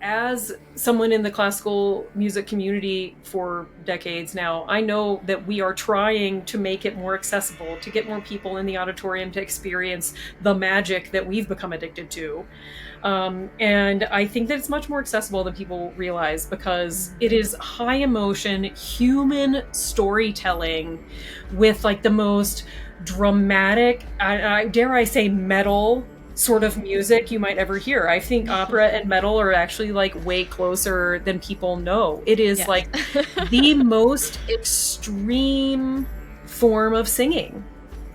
as someone in the classical music community for decades now, I know that we are trying to make it more accessible, to get more people in the auditorium to experience the magic that we've become addicted to. And I think that it's much more accessible than people realize, because it is high emotion, human storytelling with like the most dramatic, dare I say, metal sort of music you might ever hear. I think opera and metal are actually like way closer than people know. It is Yes. like the most extreme form of singing.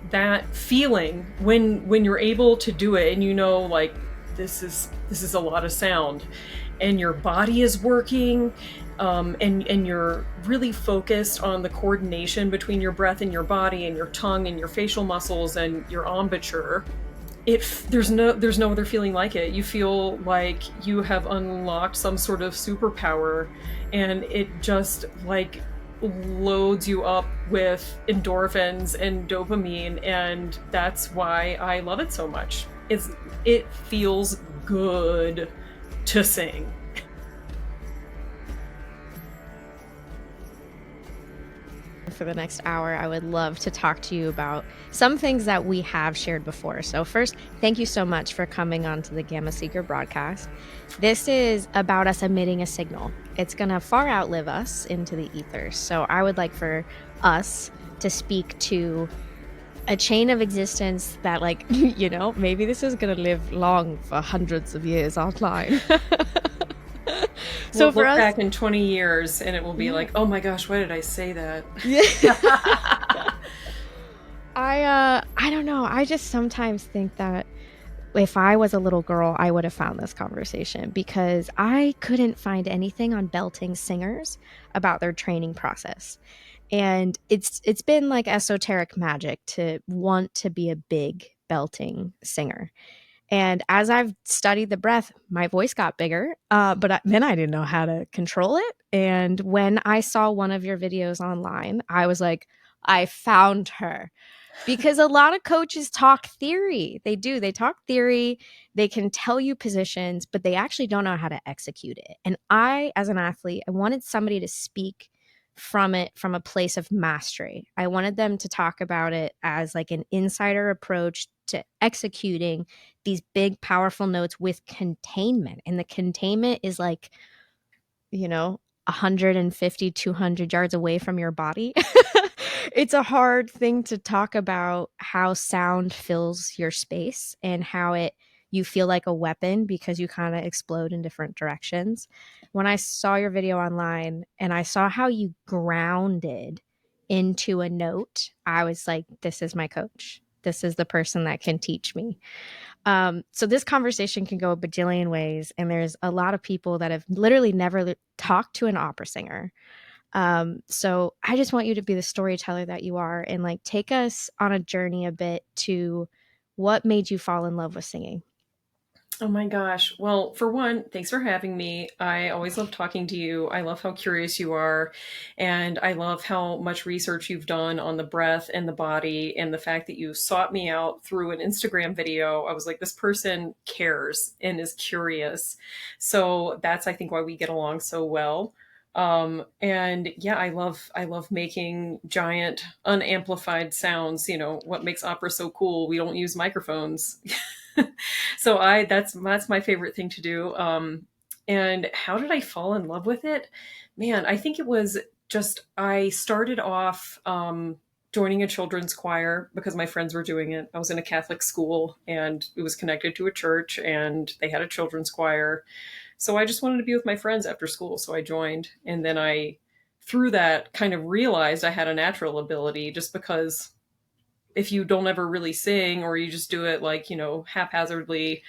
That feeling when you're able to do it, and you know, like, this is a lot of sound, and your body is working, and you're really focused on the coordination between your breath and your body and your tongue and your facial muscles and your embouchure. There's no other feeling like it. You feel like you have unlocked some sort of superpower, and it just like loads you up with endorphins and dopamine, and that's why I love it so much. It feels good to sing. For the next hour, I would love to talk to you about some things that we have shared before. So first, thank you so much for coming on to the Gamma Seeker broadcast. This is about us emitting a signal. It's going to far outlive us into the ether. So I would like for us to speak to a chain of existence that, like, you know, maybe this is going to live long for hundreds of years online. So we'll look back in 20 years and it will be like, oh my gosh, why did I say that? I don't know. I just sometimes think that if I was a little girl, I would have found this conversation, because I couldn't find anything on belting singers about their training process. And it's been like esoteric magic to want to be a big belting singer. And as I've studied the breath, my voice got bigger, but then I didn't know how to control it. And when I saw one of your videos online, I was like, I found her. Because a lot of coaches talk theory. They do. They talk theory. They can tell you positions, but they actually don't know how to execute it. And I, as an athlete, I wanted somebody to speak from it from a place of mastery. I wanted them to talk about it as like an insider approach to executing these big, powerful notes with containment. And the containment is like, you know, 150, 200 yards away from your body. It's a hard thing to talk about, how sound fills your space and how you feel like a weapon because you kind of explode in different directions. When I saw your video online and I saw how you grounded into a note, I was like, this is my coach. This is the person that can teach me. So this conversation can go a bajillion ways, and there's a lot of people that have literally never talked to an opera singer. So I just want you to be the storyteller that you are, and like take us on a journey a bit to what made you fall in love with singing. Oh my gosh. Well, for one, thanks for having me. I always love talking to you. I love how curious you are. And I love how much research you've done on the breath and the body, and the fact that you sought me out through an Instagram video. I was like, this person cares and is curious. So that's, I think, why we get along so well. And yeah, I love making giant unamplified sounds. You know, what makes opera so cool? We don't use microphones. So that's my favorite thing to do. And how did I fall in love with it? Man, I think it was just, I started off joining a children's choir because my friends were doing it. I was in a Catholic school and it was connected to a church and they had a children's choir. So I just wanted to be with my friends after school. So I joined, and then through that, kind of realized I had a natural ability, just because if you don't ever really sing, or you just do it like, you know, haphazardly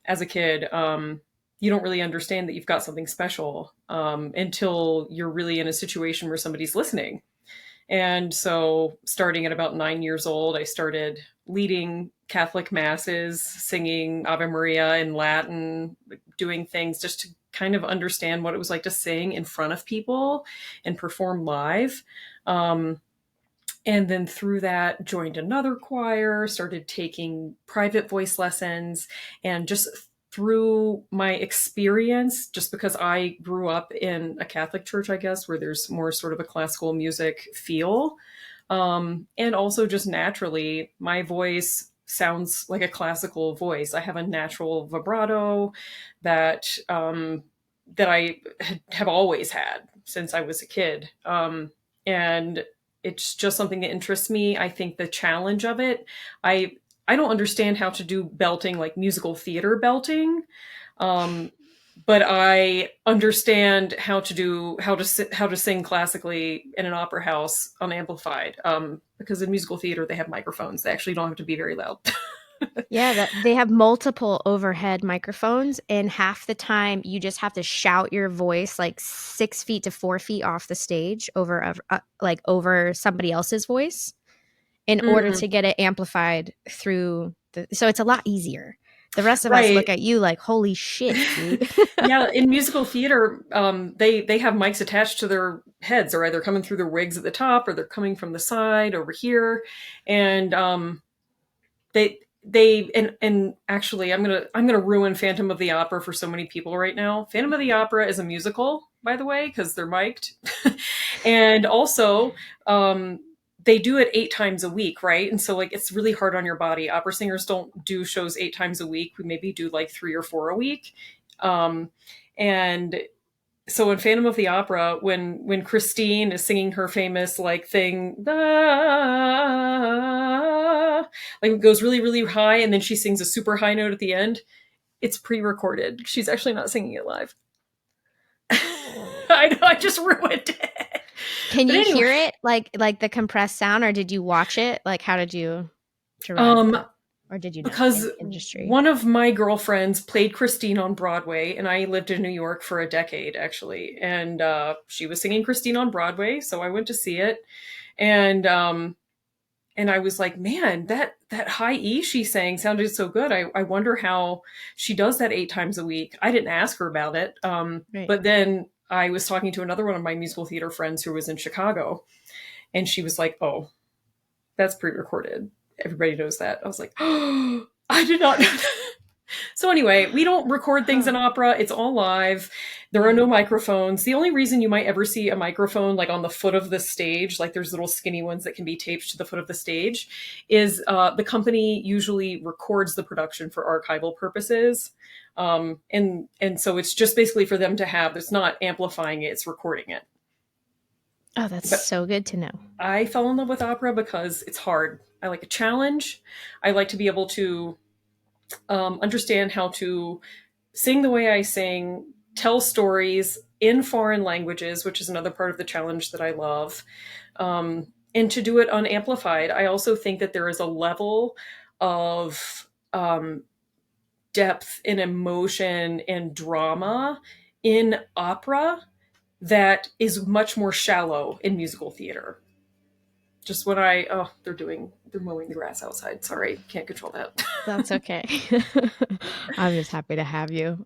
as a kid, you don't really understand that you've got something special until you're really in a situation where somebody's listening. And so starting at about 9 years old, I started leading Catholic masses, singing Ave Maria in Latin, doing things just to kind of understand what it was like to sing in front of people and perform live. And then through that, joined another choir, started taking private voice lessons, and just through my experience, just because I grew up in a Catholic church, I guess, where there's more sort of a classical music feel. And also just naturally, my voice sounds like a classical voice. I have a natural vibrato that that I have always had since I was a kid. And it's just something that interests me. I think the challenge of it, I I don't understand how to do belting like musical theater belting. Um, but I understand how to sing classically in an opera house unamplified. Because in musical theater they have microphones. They actually don't have to be very loud. Yeah, that they have multiple overhead microphones, and half the time you just have to shout your voice like 6 feet to 4 feet off the stage over like over somebody else's voice in order Mm, to get it amplified through the. So it's a lot easier. The rest of us look right. at you like, holy shit, dude. Yeah, in musical theater, they have mics attached to their heads. They're either coming through their wigs at the top or they're coming from the side over here, and and actually I'm gonna ruin Phantom of the Opera for so many people right now. Phantom of the Opera is a musical, by the way, because they're mic'd, and also um, they do it 8 times a week, right? And so like it's really hard on your body. Opera singers don't do shows 8 times a week. We maybe do like 3 or 4 a week. Um, and so in Phantom of the Opera, when Christine is singing her famous like thing, like it goes really really high, and then she sings a super high note at the end. It's pre-recorded. She's actually not singing it live. I know I just ruined it. Can But you anyway, hear it like the compressed sound, or did you watch it? Like, how did you derive um, that? Or did you know because in industry? one of my girlfriends played Christine on Broadway, and I lived in New York for a decade actually, and she was singing Christine on Broadway, so I went to see it, and and I was like, man, that high E she sang sounded so good. I wonder how she does that 8 times a week. I didn't ask her about it, Right. but then I was talking to another one of my musical theater friends who was in Chicago, and she was like, "Oh, that's pre-recorded. Everybody knows that." I was like, "Oh, I did not know that." So anyway, we don't record things Huh. in opera. It's all live. There are Yeah. no microphones. The only reason you might ever see a microphone like on the foot of the stage, like there's little skinny ones that can be taped to the foot of the stage, is the company usually records the production for archival purposes. And so it's just basically for them to have. It's not amplifying it; it's recording it. Oh, that's But so good to know. I fell in love with opera because it's hard. I like a challenge. I like to be able to understand how to sing the way I sing, tell stories in foreign languages, which is another part of the challenge that I love, and to do it unamplified. I also think that there is a level of depth and emotion and drama in opera that is much more shallow in musical theater. Just when they're mowing the grass outside. Sorry, can't control that. That's okay. I'm just happy to have you.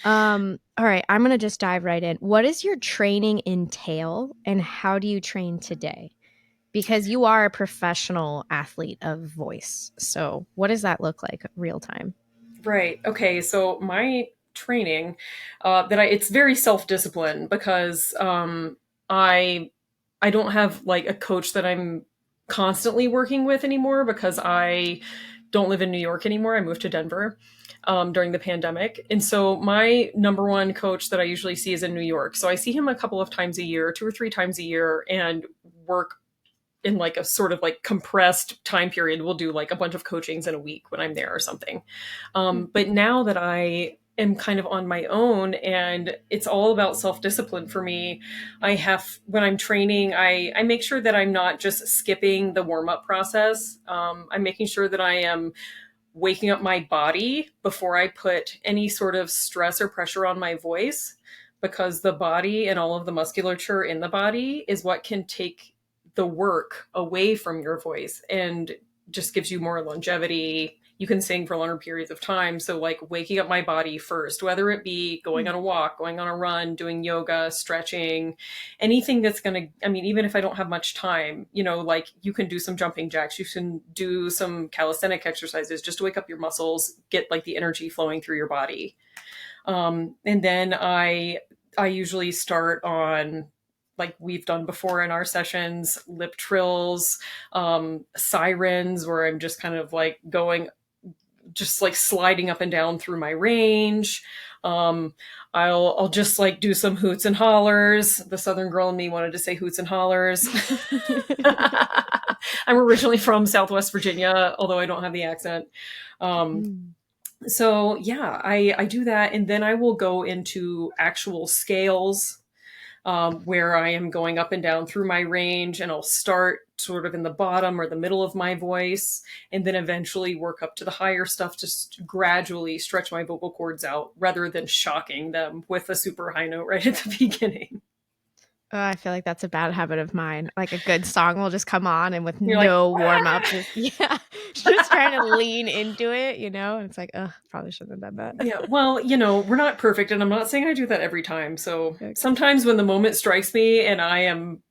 All right, I'm gonna just dive right in. What does your training entail, and how do you train today? Because you are a professional athlete of voice. So, what does that look like real time? Right. Okay. So my training, it's very self discipline because I I don't have like a coach that I'm constantly working with anymore because I don't live in New York anymore. I moved to Denver during the pandemic, and so my number one coach that I usually see is in New York. So I see him a couple of times a year, 2 or 3 times a year, and work in like a sort of like compressed time period. We'll do like a bunch of coachings in a week when I'm there or something. Hmm. But now that I am kind of on my own and it's all about self-discipline for me, when I'm training, I make sure that I'm not just skipping the warm-up process. I'm making sure that I am waking up my body before I put any sort of stress or pressure on my voice, because the body and all of the musculature in the body is what can take the work away from your voice and just gives you more longevity. you can sing for longer periods of time. So like waking up my body first, whether it be going on a walk, going on a run, doing yoga, stretching, anything that's going to, I mean, even if I don't have much time, you know, like you can do some jumping jacks, you can do some calisthenic exercises just to wake up your muscles, get like the energy flowing through your body. And then I usually start on, like we've done before in our sessions, lip trills, sirens, where I'm just kind of like going, just like sliding up and down through my range. I'll just like do some hoots and hollers. The Southern girl in me wanted to say hoots and hollers. I'm originally from Southwest Virginia, although I don't have the accent. So yeah, I do that. And then I will go into actual scales, where I am going up and down through my range, and I'll start sort of in the bottom or the middle of my voice, and then eventually work up to the higher stuff to gradually stretch my vocal cords out rather than shocking them with a super high note right at the beginning. Oh, I feel like that's a bad habit of mine. Like a good song will just come on and with You're no like, warm up, just trying to lean into it, you know? And it's like, probably shouldn't have done that. yeah, well, you know, we're not perfect, and I'm not saying I do that every time. So sometimes when the moment strikes me and I am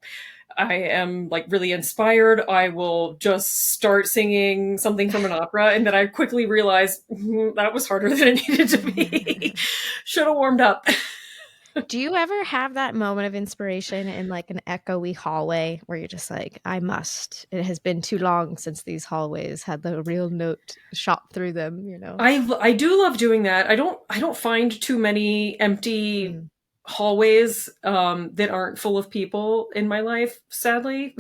like really inspired, I will just start singing something from an opera, and then I quickly realize that was harder than it needed to be. Should have warmed up. Do you ever have that moment of inspiration in like an echoey hallway where you're just like, it has been too long since these hallways had the real note shot through them, you know? I do love doing that. I don't find too many empty hallways that aren't full of people in my life, sadly.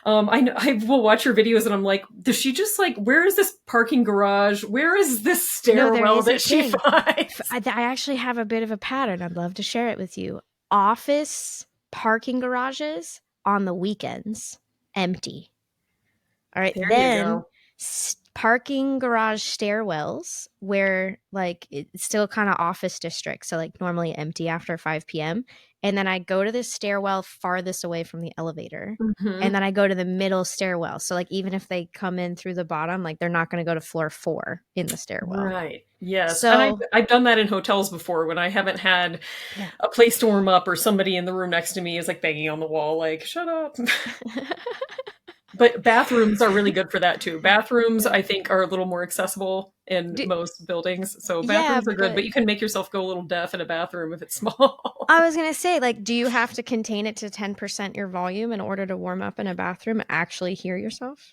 I will watch her videos and I'm like, does she just like, where is this parking garage? Where is this stairwell that she finds? I actually have a bit of a pattern. I'd love to share it with you. Office parking garages on the weekends, empty. All right, There then you go. Parking garage stairwells where like it's still kind of office district, so like normally empty after 5 p.m. And then I go to the stairwell farthest away from the elevator, and then I go to the middle stairwell. So like even if they come in through the bottom, like they're not going to go to floor 4 in the stairwell. Right. Yes. So and I've done that in hotels before when I haven't had a place to warm up, or somebody in the room next to me is like banging on the wall, like, shut up. But bathrooms are really good for that too. Bathrooms, I think, are a little more accessible in most buildings. So bathrooms are good, but you can make yourself go a little deaf in a bathroom if it's small. I was going to say, like, do you have to contain it to 10% your volume in order to warm up in a bathroom, actually hear yourself?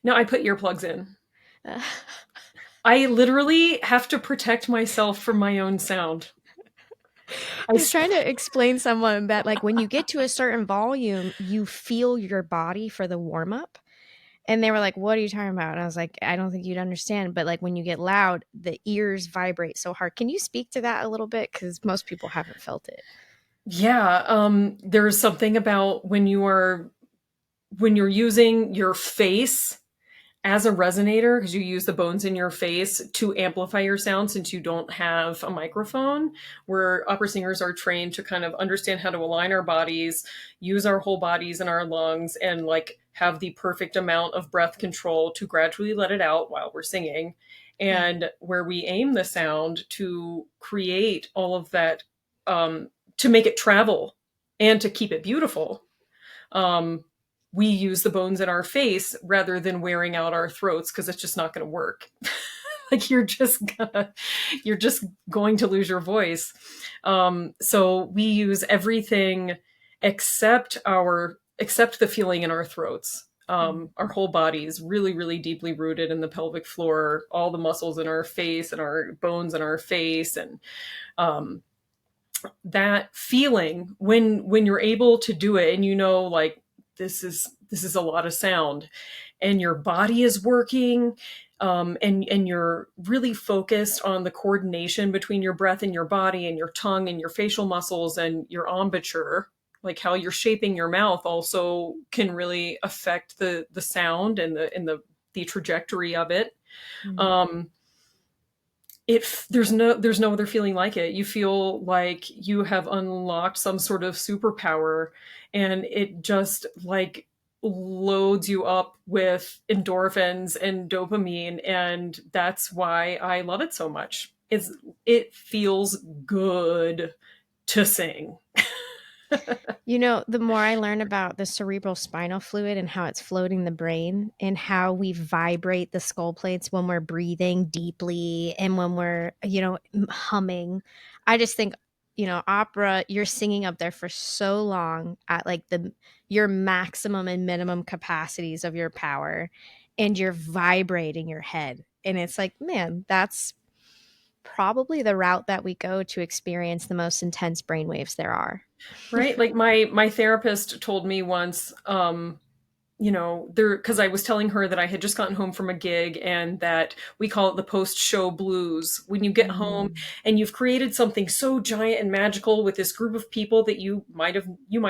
No, I put earplugs in. I literally have to protect myself from my own sound. I was trying to explain someone that like when you get to a certain volume, you feel your body for the warm up. And they were like, what are you talking about? And I was like, I don't think you'd understand. But like when you get loud, the ears vibrate so hard. Can you speak to that a little bit? Because most people haven't felt it. Yeah. There's something about when you're using your face as a resonator, because you use the bones in your face to amplify your sound since you don't have a microphone, where opera singers are trained to kind of understand how to align our bodies, use our whole bodies and our lungs, and like have the perfect amount of breath control to gradually let it out while we're singing. And where we aim the sound to create all of that, to make it travel and to keep it beautiful. We use the bones in our face rather than wearing out our throats, because it's just not going to work. Like you're just going to lose your voice. So we use everything except the feeling in our throats. Our whole body is really, really deeply rooted in the pelvic floor, all the muscles in our face and our bones in our face. And that feeling when you're able to do it, and you know, like, this is a lot of sound, and your body is working, and you're really focused on the coordination between your breath and your body and your tongue and your facial muscles and your embouchure, like how you're shaping your mouth also can really affect the sound and the trajectory of it. There's no other feeling like it. You feel like you have unlocked some sort of superpower, and it just like loads you up with endorphins and dopamine, and that's why I love it so much. It feels good to sing. You know, the more I learn about the cerebral spinal fluid and how it's floating the brain and how we vibrate the skull plates when we're breathing deeply and when we're, humming, I just think, opera, you're singing up there for so long at like your maximum and minimum capacities of your power, and you're vibrating your head. And it's like, man, that's probably the route that we go to experience the most intense brainwaves there are. Right? Like my therapist told me once, there, because I was telling her that I had just gotten home from a gig and that we call it the post-show blues. When you get home Mm. and you've created something so giant and magical with this group of people that you might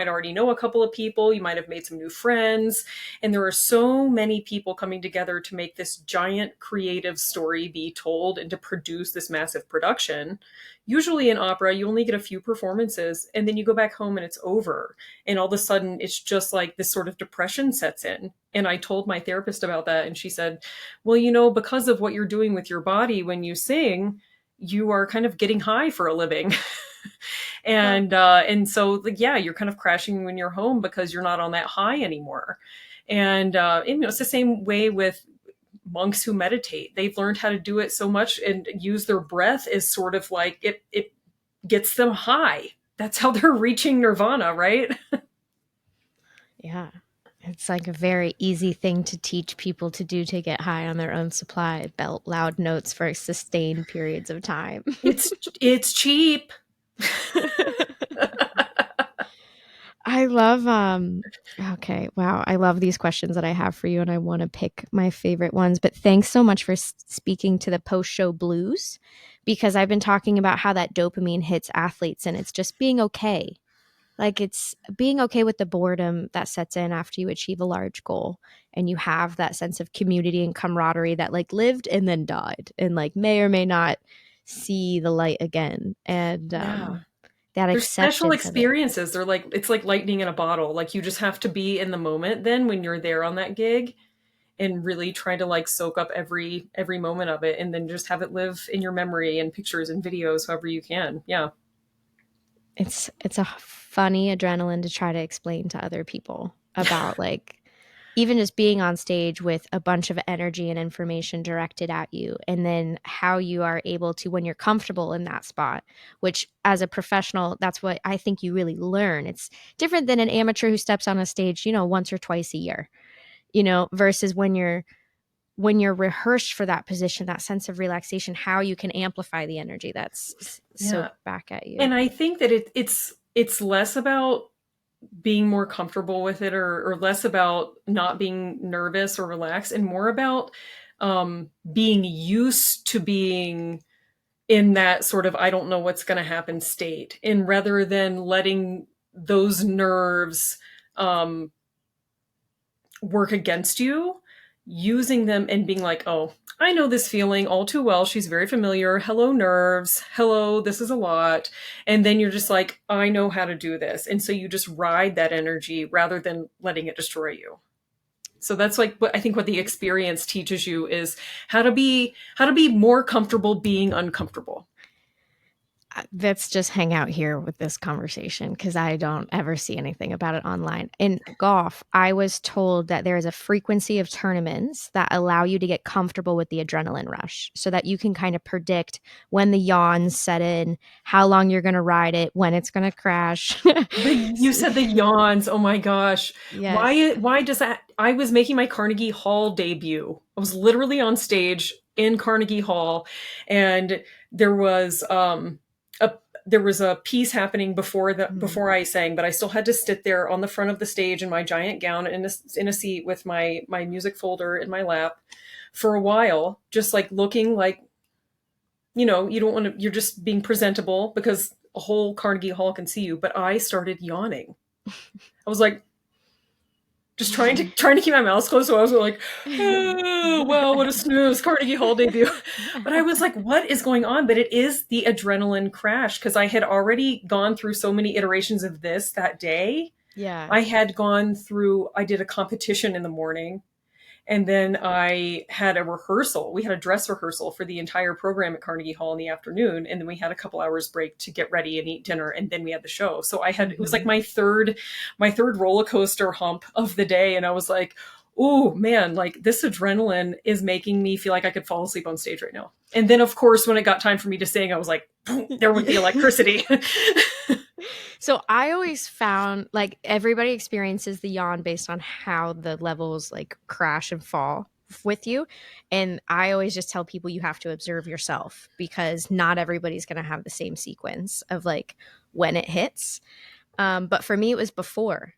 already know a couple of people, you might have made some new friends, and there are so many people coming together to make this giant creative story be told and to produce this massive production. Usually in opera, you only get a few performances and then you go back home and it's over. And all of a sudden, it's just like this sort of depression sets in. And I told my therapist about that, and she said, well, because of what you're doing with your body when you sing, you are kind of getting high for a living. Huh. And so, like, yeah, you're kind of crashing when you're home because you're not on that high anymore. And it's the same way with monks who meditate. They've learned how to do it so much and use their breath as sort of like it gets them high. That's how they're reaching nirvana, right? Yeah. It's like a very easy thing to teach people to do to get high on their own supply, belt loud notes for sustained periods of time. It's cheap. I love okay, wow, I love these questions that I have for you and I want to pick my favorite ones, but thanks so much for speaking to the post-show blues, because I've been talking about how that dopamine hits athletes and it's just being okay. Like it's being okay with the boredom that sets in after you achieve a large goal and you have that sense of community and camaraderie that like lived and then died and like may or may not see the light again. And Yeah. that They're special acceptance of it. experiences. They're like it's like lightning in a bottle. Like you just have to be in the moment then when you're there on that gig and really try to like soak up every moment of it and then just have it live in your memory and pictures and videos however you can. Yeah. It's a funny adrenaline to try to explain to other people about like even just being on stage with a bunch of energy and information directed at you, and then how you are able to, when you're comfortable in that spot, which as a professional, that's what I think you really learn. It's different than an amateur who steps on a stage, once or twice a year, versus when you're rehearsed for that position, that sense of relaxation, how you can amplify the energy that's Yeah. soaked back at you. And I think that it's less about being more comfortable with it or less about not being nervous or relaxed and more about being used to being in that sort of I don't know what's going to happen state, and rather than letting those nerves um, work against you, using them and being like, oh, I know this feeling all too well. She's very familiar. Hello, nerves. Hello, this is a lot. And then you're just like, I know how to do this. And so you just ride that energy rather than letting it destroy you. So that's like what I think what the experience teaches you is how to be more comfortable being uncomfortable. Let's just hang out here with this conversation because I don't ever see anything about it online. In golf, I was told that there is a frequency of tournaments that allow you to get comfortable with the adrenaline rush so that you can kind of predict when the yawns set in, how long you're going to ride it, when it's going to crash. You said the yawns. Oh my gosh. Yes. Why does that I was making my Carnegie Hall debut. I was literally on stage in Carnegie Hall, and there was a there was a piece happening Mm. before I sang, but I still had to sit there on the front of the stage in my giant gown in a seat with my music folder in my lap for a while, just like looking like, you don't want to, you're just being presentable because a whole Carnegie Hall can see you. But I started yawning. I was like, just trying to keep my mouth closed. So I was like, oh, well, what a snooze, Carnegie Hall debut. But I was like, what is going on? But it is the adrenaline crash because I had already gone through so many iterations of this that day Yeah. I had gone through, I did a competition in the morning, and then I had a rehearsal. We had a dress rehearsal for the entire program at Carnegie Hall in the afternoon. And then we had a couple hours break to get ready and eat dinner. And then we had the show. So it was like Hmm. my third roller coaster hump of the day. And I was like, oh man, like this adrenaline is making me feel like I could fall asleep on stage right now. And then of course, when it got time for me to sing, I was like, there went the Yeah. electricity. So I always found like everybody experiences the yawn based on how the levels like crash and fall with you. And I always just tell people you have to observe yourself because not everybody's going to have the same sequence of like when it hits. But for me, it was before.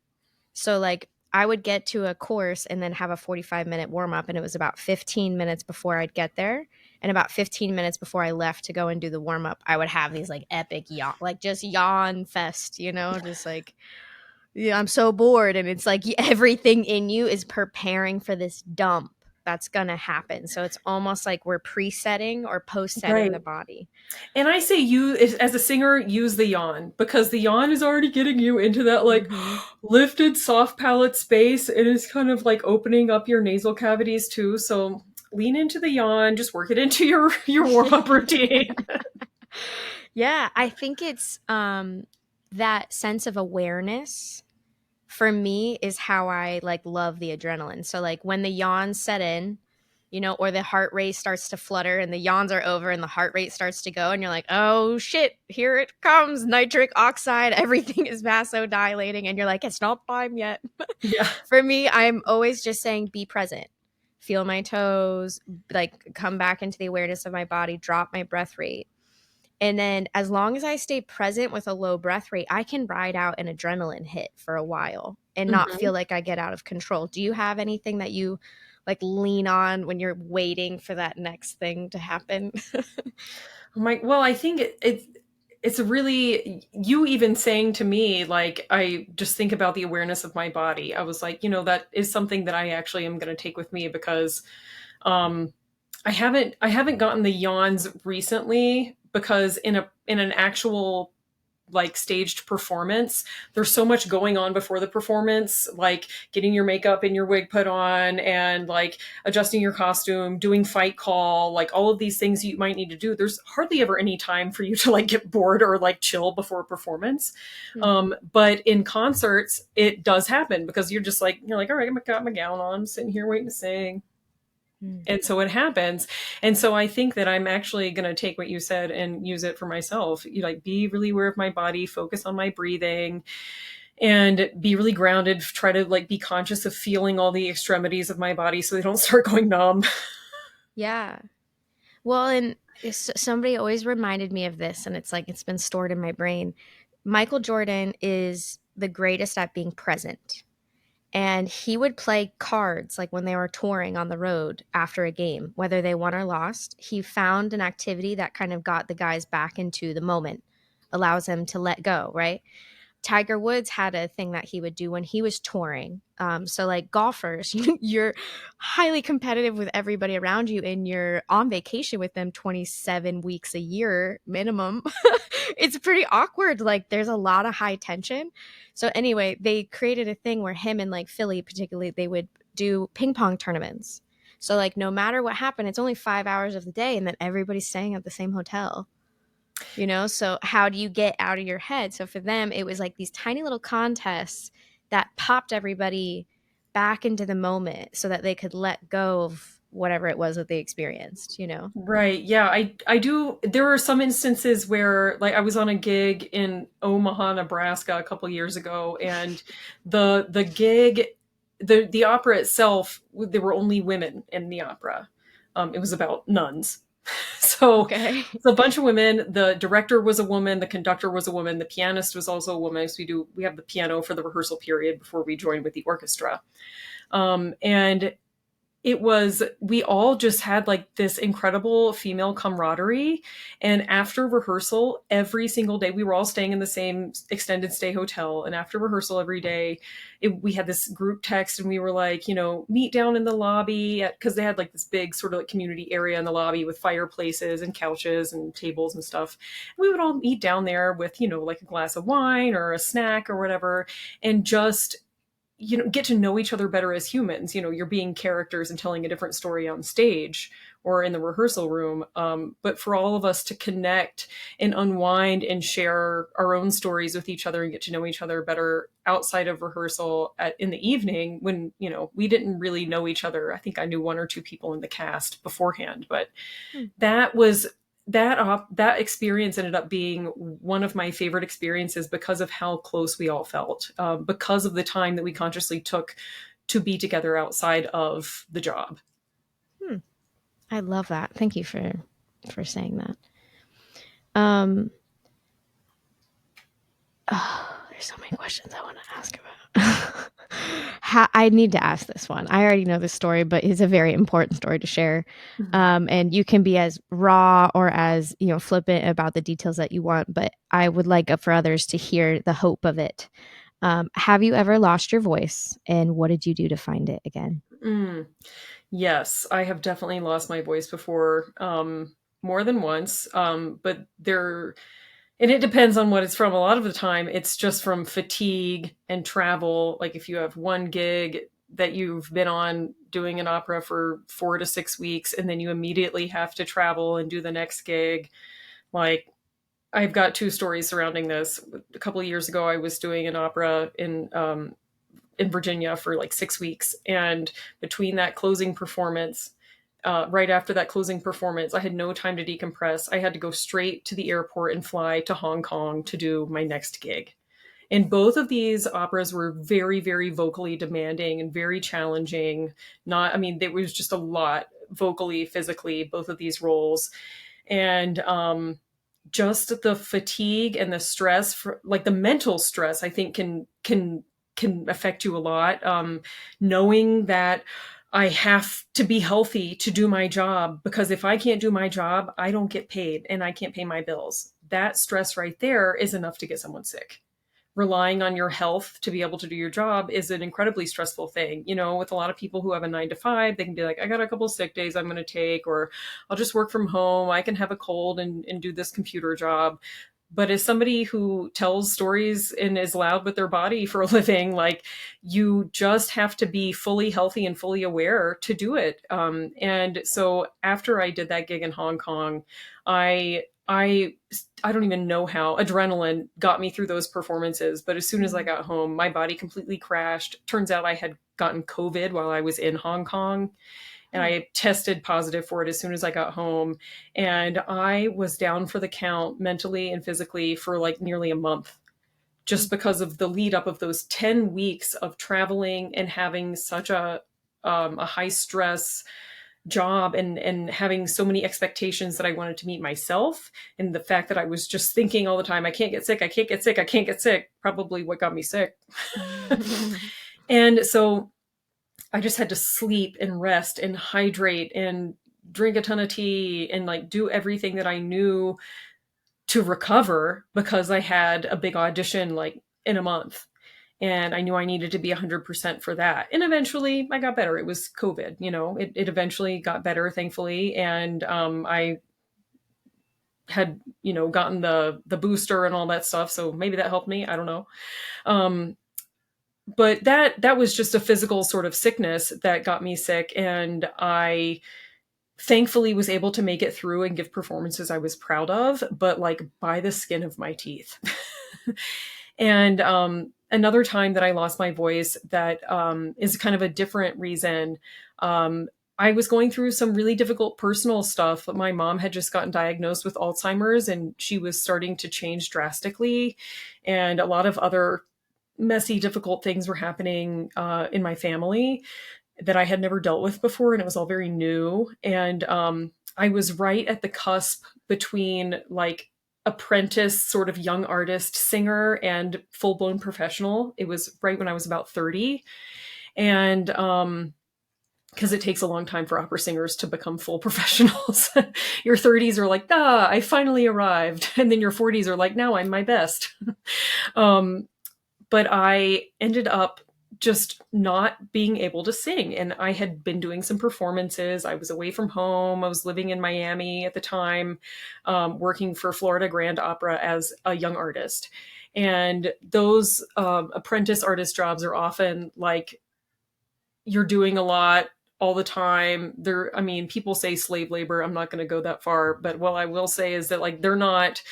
So like I would get to a course and then have a 45-minute warm up, and it was about 15 minutes before I'd get there. And about 15 minutes before I left to go and do the warm up, I would have these like epic yawn, like just yawn fest, just like, yeah, I'm so bored. And it's like everything in you is preparing for this dump that's going to happen. So it's almost like we're presetting or post setting Right. the body. And I say you, as a singer, use the yawn because the yawn is already getting you into that like Hmm. lifted soft palate space. It is kind of like opening up your nasal cavities too. So lean into the yawn, just work it into your warm up routine. Yeah, I think it's that sense of awareness for me is how I like love the adrenaline. So like when the yawns set in, or the heart rate starts to flutter and the yawns are over and the heart rate starts to go and you're like, "Oh shit, here it comes, nitric oxide, everything is vasodilating," and you're like, "It's not time yet." Yeah. For me, I'm always just saying be present. Feel my toes, like come back into the awareness of my body, drop my breath rate. And then as long as I stay present with a low breath rate, I can ride out an adrenaline hit for a while and not Mhm. feel like I get out of control. Do you have anything that you like lean on when you're waiting for that next thing to happen? Well, I think it's a really, you even saying to me, like, I just think about the awareness of my body. I was like, that is something that I actually am going to take with me because Um, I haven't gotten the yawns recently because in an actual like staged performance, there's so much going on before the performance, like getting your makeup and your wig put on and like adjusting your costume, doing fight call, like all of these things you might need to do. There's hardly ever any time for you to like get bored or like chill before a performance. Hmm. But in concerts, it does happen because you're like, all right, I got my gown on, I'm sitting here waiting to sing, Hmm. and so it happens. And so I think that I'm actually going to take what you said and use it for myself. You like be really aware of my body, focus on my breathing, and be really grounded. Try to like be conscious of feeling all the extremities of my body so they don't start going numb. Yeah. Well, and somebody always reminded me of this, and it's like it's been stored in my brain. Michael Jordan is the greatest at being present. And he would play cards like when they were touring on the road after a game, whether they won or lost. He found an activity that kind of got the guys back into the moment, allows them to let go, right? Tiger Woods had a thing that he would do when he was touring. So, like golfers, you're highly competitive with everybody around you, and you're on vacation with them 27 weeks a year minimum. It's pretty awkward. Like, there's a lot of high tension. So, anyway, they created a thing where him and like Philly, particularly, they would do ping pong tournaments. So, like, no matter what happened, it's only 5 hours of the day, and then everybody's staying at the same hotel. So how do you get out of your head? So for them it was like these tiny little contests that popped everybody back into the moment so that they could let go of whatever it was that they experienced. Right. Yeah. I do. There are some instances where like I was on a gig in Omaha, Nebraska a couple years ago, and the gig, the opera itself, there were only women in the opera. It was about nuns. So Okay. it's a bunch of women. The director was a woman, the conductor was a woman, the pianist was also a woman. So we have the piano for the rehearsal period before we join with the orchestra. And it was, we all just had like this incredible female camaraderie. And after rehearsal, every single day, we were all staying in the same extended stay hotel. And after rehearsal every day, we had this group text and we were like, meet down in the lobby, because they had like this big sort of like community area in the lobby with fireplaces and couches and tables and stuff. We would all meet down there with, like a glass of wine or a snack or whatever, and just get to know each other better as humans. You're being characters and telling a different story on stage or in the rehearsal room. But for all of us to connect and unwind and share our own stories with each other and get to know each other better outside of rehearsal in the evening, when we didn't really know each other. I think I knew one or two people in the cast beforehand, but Hmm. that was that experience ended up being one of my favorite experiences because of how close we all felt, because of the time that we consciously took to be together outside of the job. Hmm. I love that. Thank you for saying that. Um, oh, there's so many questions I want to ask about. I need to ask this one. I already know this story, but it's a very important story to share. And you can be as raw or as flippant about the details that you want, but I would like for others to hear the hope of it. Have you ever lost your voice, and what did you do to find it again? Mm. Yes, I have definitely lost my voice before, more than once. But and it depends on what it's from. A lot of the time, it's just from fatigue and travel. Like if you have one gig that you've been on doing an opera for 4 to 6 weeks, and then you immediately have to travel and do the next gig. Like, I've got two stories surrounding this. A couple of years ago, I was doing an opera in Virginia for like 6 weeks. And between that closing performance, right after that closing performance, I had no time to decompress. I had to go straight to the airport and fly to Hong Kong to do my next gig. And both of these operas were very, very vocally demanding and very challenging. There was just a lot vocally, physically, both of these roles. And just the fatigue and the stress, like the mental stress, I think can affect you a lot. Knowing that I have to be healthy to do my job, because if I can't do my job, I don't get paid and I can't pay my bills. That stress right there is enough to get someone sick. Relying on your health to be able to do your job is an incredibly stressful thing. With a lot of people who have a 9 to 5, they can be like, I got a couple sick days I'm going to take, or I'll just work from home. I can have a cold and do this computer job. But as somebody who tells stories and is loud with their body for a living, like, you just have to be fully healthy and fully aware to do it. And so after I did that gig in Hong Kong, I I I don't even know how adrenaline got me through those performances. But as soon as I Mm. got home, my body completely crashed. Turns out I had gotten COVID while I was in Hong Kong, and Hmm. I tested positive for it as soon as I got home. And I was down for the count mentally and physically for like nearly a month, Hmm. just because of the lead up of those 10 weeks of traveling and having such a high stress job, and having so many expectations that I wanted to meet myself. And the fact that I was just thinking all the time, I can't get sick, I can't get sick, I can't get sick, probably what got me sick. And so I just had to sleep and rest and hydrate and drink a ton of tea and like do everything that I knew to recover, because I had a big audition like in a month. And I knew I needed to be 100% for that. And eventually I got better. It was COVID, it eventually got better, thankfully. And I had, gotten the booster and all that stuff. So maybe that helped me. I don't know. Um, but that was just a physical sort of sickness that got me sick. And I thankfully was able to make it through and give performances I was proud of, but like by the skin of my teeth. And another time that I lost my voice that is kind of a different reason. I was going through some really difficult personal stuff. My mom had just gotten diagnosed with Alzheimer's, and she was starting to change drastically. And a lot of other messy, difficult things were happening in my family that I had never dealt with before, and it was all very new. And I was right at the cusp between like apprentice, sort of young artist singer, and full blown professional. It was right when I was about 30. And because it takes a long time for opera singers to become full professionals. Your 30s are like, ah, I finally arrived. And then your 40s are like, now I'm my best. um, but I ended up just not being able to sing. And I had been doing some performances. I was away from home. I was living in Miami at the time, working for Florida Grand Opera as a young artist. And those apprentice artist jobs are often like you're doing a lot all the time. I mean, people say slave labor. I'm not going to go that far, but what I will say is that like they're not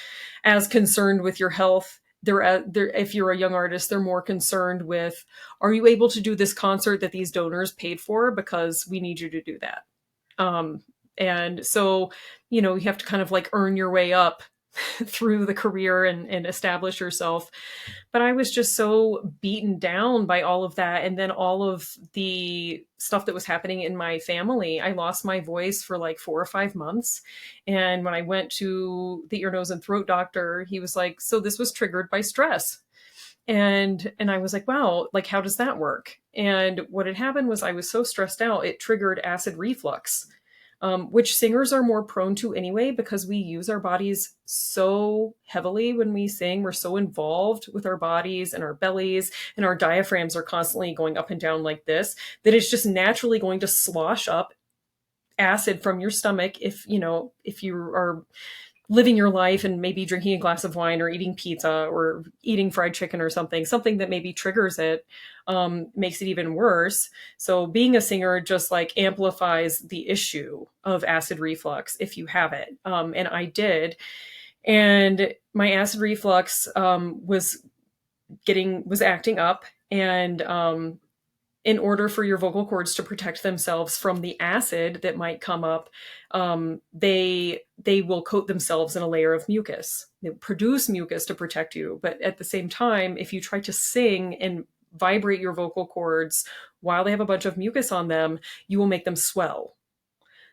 as concerned with your health. If you're a young artist, they're more concerned with, are you able to do this concert that these donors paid for? Because we need you to do that. And so, you have to kind of like earn your way up through the career and establish yourself. But I was just so beaten down by all of that. And then all of the stuff that was happening in my family. I lost my voice for like 4 or 5 months. And when I went to the ear, nose, and throat doctor, he was like, so this was triggered by stress. And I was like, wow, like, how does that work? And what had happened was I was so stressed out, it triggered acid reflux, which singers are more prone to anyway, because we use our bodies so heavily when we sing. We're so involved with our bodies and our bellies, and our diaphragms are constantly going up and down like this, that it's just naturally going to slosh up acid from your stomach if you are living your life and maybe drinking a glass of wine or eating pizza or eating fried chicken or something that maybe triggers it, makes it even worse. So being a singer just like amplifies the issue of acid reflux if you have it. And I did. And my acid reflux was acting up. And in order for your vocal cords to protect themselves from the acid that might come up, they will coat themselves in a layer of mucus. They produce mucus to protect you. But at the same time, if you try to sing and vibrate your vocal cords while they have a bunch of mucus on them, you will make them swell.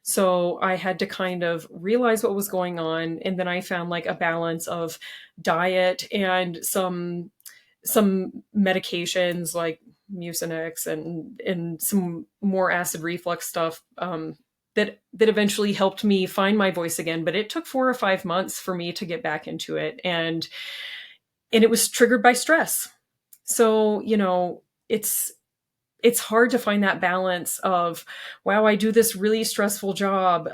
So I had to kind of realize what was going on. And then I found like a balance of diet and some medications like Mucinex and some more acid reflux stuff that eventually helped me find my voice again. But it took 4 or 5 months for me to get back into it, and it was triggered by stress. So it's hard to find that balance of, wow, I do this really stressful job,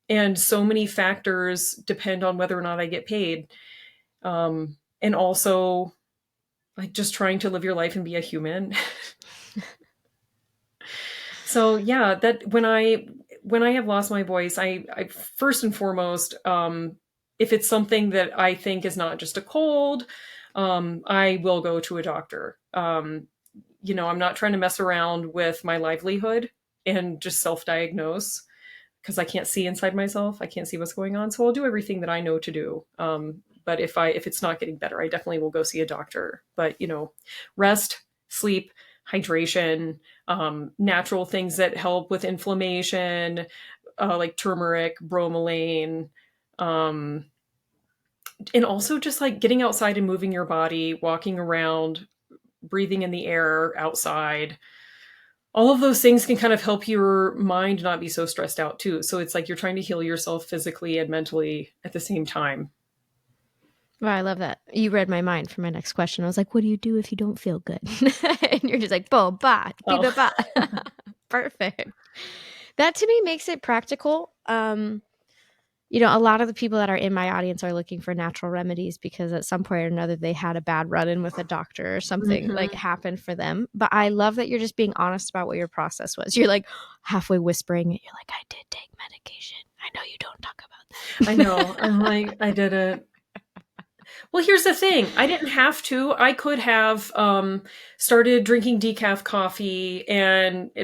and so many factors depend on whether or not I get paid, and also like just trying to live your life and be a human. So yeah, that when I have lost my voice, I first and foremost, if it's something that I think is not just a cold, I will go to a doctor. I'm not trying to mess around with my livelihood and just self-diagnose, because I can't see inside myself. I can't see what's going on. So I'll do everything that I know to do. But if it's not getting better, I definitely will go see a doctor. But, rest, sleep, hydration, natural things that help with inflammation, like turmeric, bromelain, and also just like getting outside and moving your body, walking around, breathing in the air outside. All of those things can kind of help your mind not be so stressed out too. So it's like you're trying to heal yourself physically and mentally at the same time. Well, I love that. You read my mind for my next question. I was like, what do you do if you don't feel good? And you're just like, bo, ba, be, ba, ba. Perfect. That to me makes it practical. A lot of the people that are in my audience are looking for natural remedies because at some point or another they had a bad run-in with a doctor or something like happened for them. But I love that you're just being honest about what your process was. You're like halfway whispering it. You're like, I did take medication. I know you don't talk about that. I know. I'm like, I did it. Well, here's the thing. I didn't have to. I could have started drinking decaf coffee,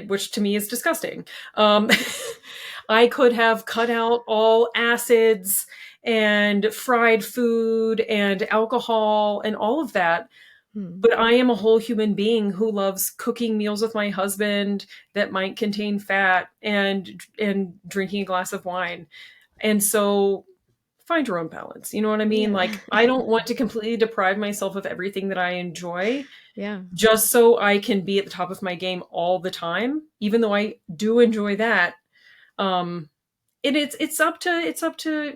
which to me is disgusting. I could have cut out all acids and fried food and alcohol and all of that. But I am a whole human being who loves cooking meals with my husband that might contain fat and drinking a glass of wine. And so find your own balance. You know what I mean? Yeah. Like, I don't want to completely deprive myself of everything that I enjoy Yeah. just so I can be at the top of my game all the time, even though I do enjoy that. Um, it's up to, it's up to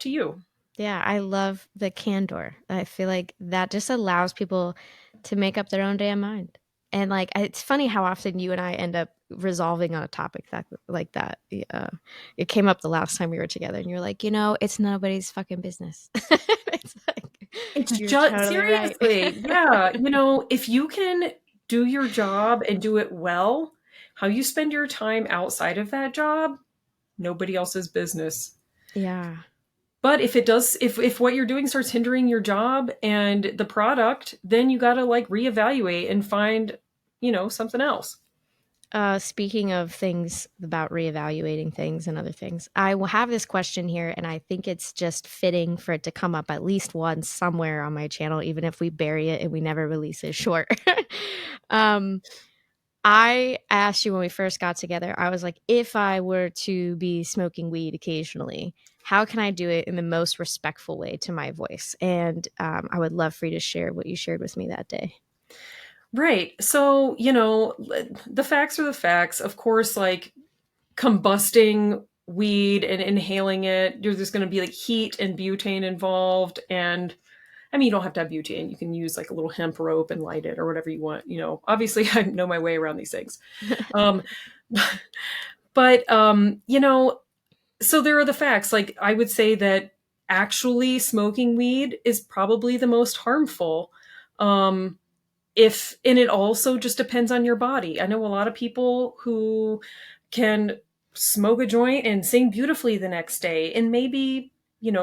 you. Yeah, I love the candor. I feel like that just allows people to make up their own damn mind. And like it's funny how often you and I end up resolving on a topic that like that. It came up the last time we were together, and you're like, it's nobody's fucking business. It's like It's you're just totally right. seriously, yeah. If you can do your job and do it well, how you spend your time outside of that job, nobody else's business. Yeah. But if what you're doing starts hindering your job and the product, then you got to like reevaluate and find, something else. Speaking of things about reevaluating things and other things, I will have this question here, and I think it's just fitting for it to come up at least once somewhere on my channel, even if we bury it and we never release it short. um, I asked you when we first got together, I was like, if I were to be smoking weed occasionally, how can I do it in the most respectful way to my voice? And I would love for you to share what you shared with me that day. Right. So, the facts are the facts. Of course, like combusting weed and inhaling it, there's going to be like heat and butane involved. And I mean, you don't have to have butane. You can use like a little hemp rope and light it or whatever you want. Obviously, I know my way around these things. Um, but, so there are the facts. Like, I would say that actually smoking weed is probably the most harmful. Um, and it also just depends on your body. I know a lot of people who can smoke a joint and sing beautifully the next day, and maybe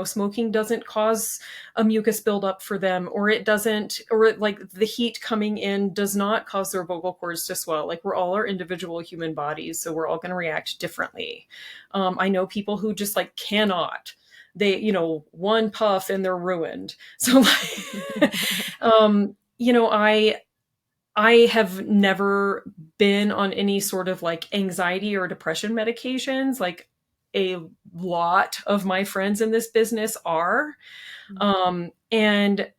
smoking doesn't cause a mucus buildup for them, or it doesn't, or like the heat coming in does not cause their vocal cords to swell. Like, we're all our individual human bodies, so we're all going to react differently. I know people who just like cannot, they one puff and they're ruined. So like, I have never been on any sort of like anxiety or depression medications. Like, a lot of my friends in this business are. And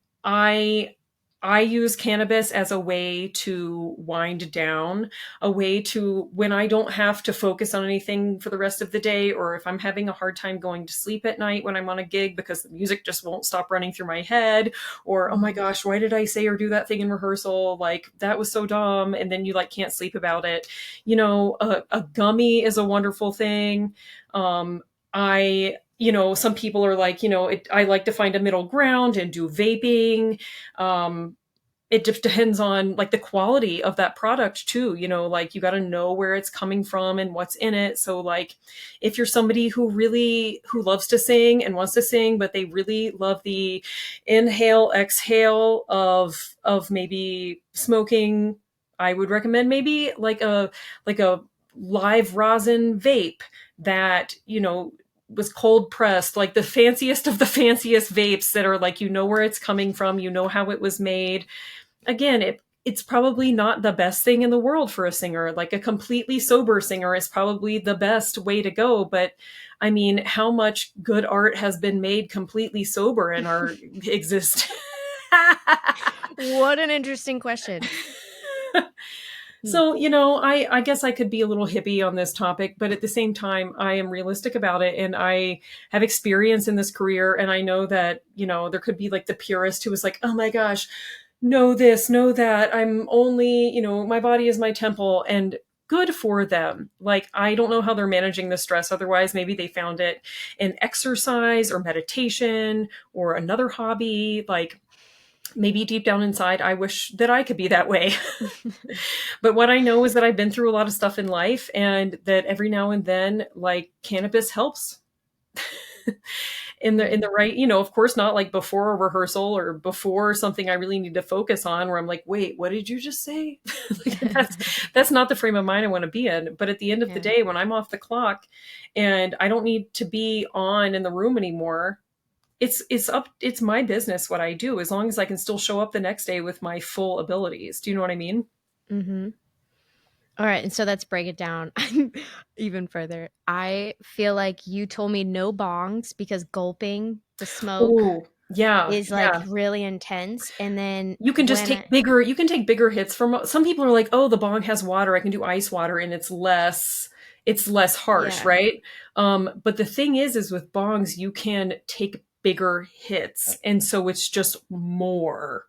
I use cannabis as a way to wind down, a way to, when I don't have to focus on anything for the rest of the day, or if I'm having a hard time going to sleep at night when I'm on a gig because the music just won't stop running through my head, or, oh my gosh, why did I say or do that thing in rehearsal? Like, that was so dumb. And then you like can't sleep about it. A gummy is a wonderful thing. Some people are like, I like to find a middle ground and do vaping. It just depends on like the quality of that product too. Like, you got to know where it's coming from and what's in it. So like, if you're somebody who loves to sing and wants to sing, but they really love the inhale, exhale of maybe smoking, I would recommend maybe like a live rosin vape that, was cold pressed, like the fanciest of the fanciest vapes that are like, where it's coming from, how it was made. Again, it's probably not the best thing in the world for a singer. Like, a completely sober singer is probably the best way to go. But I mean, how much good art has been made completely sober in our existence? What an interesting question. So, I guess I could be a little hippie on this topic, but at the same time, I am realistic about it. And I have experience in this career. And I know that, there could be like the purist who is like, oh my gosh, know this, know that. I'm only, my body is my temple, and good for them. Like, I don't know how they're managing the stress. Otherwise, maybe they found it in exercise or meditation or another hobby. Like, maybe deep down inside, I wish that I could be that way. But what I know is that I've been through a lot of stuff in life, and that every now and then, like, cannabis helps in the right, of course, not like before a rehearsal or before something I really need to focus on, where I'm like, wait, what did you just say? Like, that's not the frame of mind I want to be in. But at the end of the day, when I'm off the clock and I don't need to be on in the room anymore, it's my business what I do, as long as I can still show up the next day with my full abilities. Do you know what I mean? Mm-hmm. All right, and so let's break it down even further. I feel like you told me no bongs because gulping the smoke Oh, yeah, is like yeah. really intense. And then You can just when take I, bigger you can take bigger hits from some people are like, "Oh, the bong has water. I can do ice water and it's less harsh, yeah, right?" But the thing is with bongs, you can take bigger hits, and so it's just more.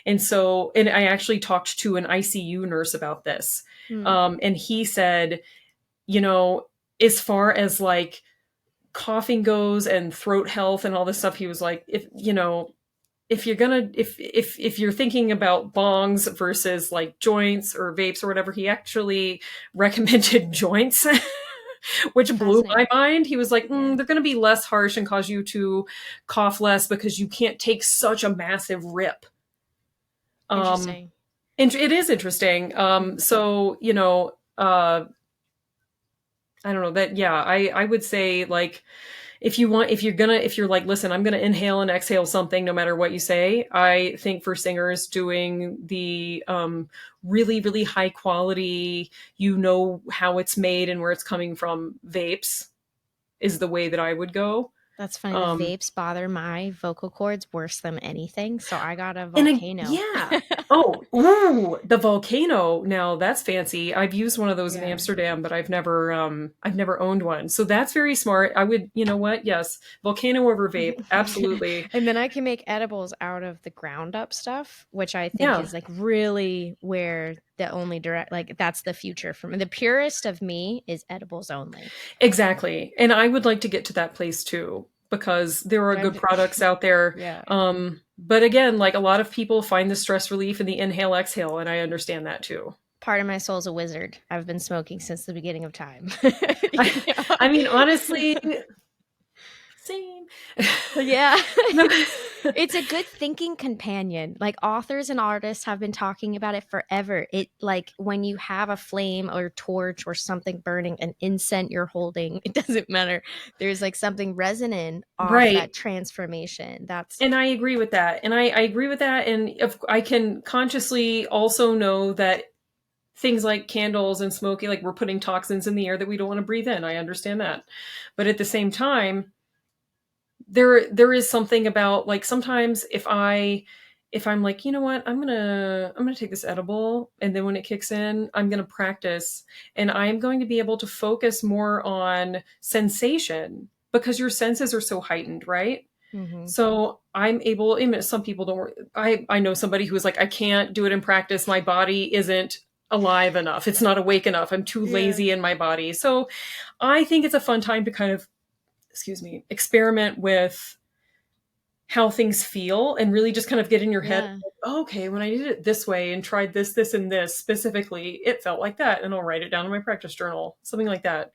And I actually talked to an ICU nurse about this. hmm, And he said, you know, as far as like coughing goes and throat health and all this stuff, he was like, if you're gonna if you're thinking about bongs versus like joints or vapes or whatever, he actually recommended joints, which blew my fascinating. mind. He was like, Yeah, they're gonna be less harsh and cause you to cough less because you can't take such a massive rip. Um, interesting. and it is interesting. So I don't know that. Yeah, I would say like if you're like, listen, I'm gonna inhale and exhale something no matter what you say. I think for singers doing the really really high quality, how it's made and where it's coming from, vapes is the way that I would go. That's funny. The Um, vapes bother my vocal cords worse than anything. So I got a volcano. yeah. Oh, ooh, the volcano. Now that's fancy. I've used one of those in Yeah. Amsterdam, but I've never owned one. So that's very smart. I would, you know what? Yes, volcano over vape. Absolutely. And then I can make edibles out of the ground up stuff, which I think Yeah, is like really where the only direct, like that's the future for me. The purest of me is edibles only. exactly. And I would like to get to that place too because there are But I'm, good products out there. yeah, But again, like a lot of people find the stress relief in the inhale exhale, and I understand that too. part of my soul's a wizard. I've been smoking since the beginning of time. I, You know? I mean, honestly, same. Yeah. No. It's a good thinking companion. Like authors and artists have been talking about it forever. It like when you have a flame or torch or something burning, an incense you're holding, it doesn't matter. There's like something resonant off that Right. transformation. That's And I agree with that. And I agree with that. And if I can consciously also know that things like candles and smoking, like we're putting toxins in the air that we don't want to breathe in. I understand that. But at the same time, there is something about like sometimes if I'm like, you know what, I'm gonna take this edible, and then when it kicks in, I'm gonna practice, and I'm going to be able to focus more on sensation because your senses are so heightened, right? mhm. So I'm able, some people don't, I know somebody who was like, I can't do it in practice. My body isn't alive enough. It's not awake enough. I'm too Yeah. lazy in my body. So I think it's a fun time to kind of, excuse me, experiment with how things feel and really just kind of get in your head. Yeah. Oh, okay, when I did it this way and tried this, and this specifically, it felt like that. And I'll write it down in my practice journal, something like that.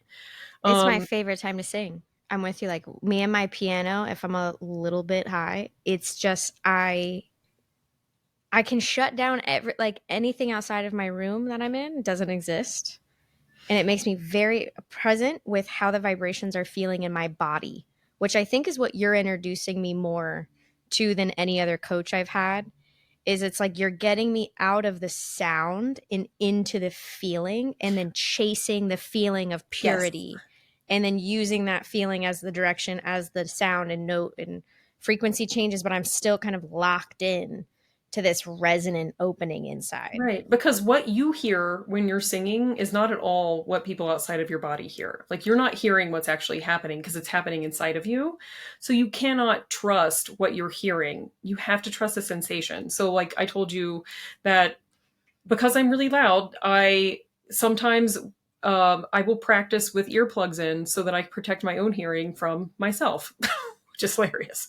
It's my Um, favorite time to sing. I'm with you. Like me and my piano, if I'm a little bit high, it's just I can shut down every like anything outside of my room that I'm in doesn't exist. And it makes me very present with how the vibrations are feeling in my body, which I think is what you're introducing me more to than any other coach I've had. Is it's like you're getting me out of the sound and into the feeling and then chasing the feeling of yes. purity and then using that feeling as the direction as the sound and note and frequency changes, but I'm still kind of locked in to this resonant opening inside. Right. Because what you hear when you're singing is not at all what people outside of your body hear. Like you're not hearing what's actually happening because it's happening inside of you. So you cannot trust what you're hearing. You have to trust the sensation. So, like I told you, that because I'm really loud, I sometimes I will practice with earplugs in so that I protect my own hearing from myself, which is hilarious.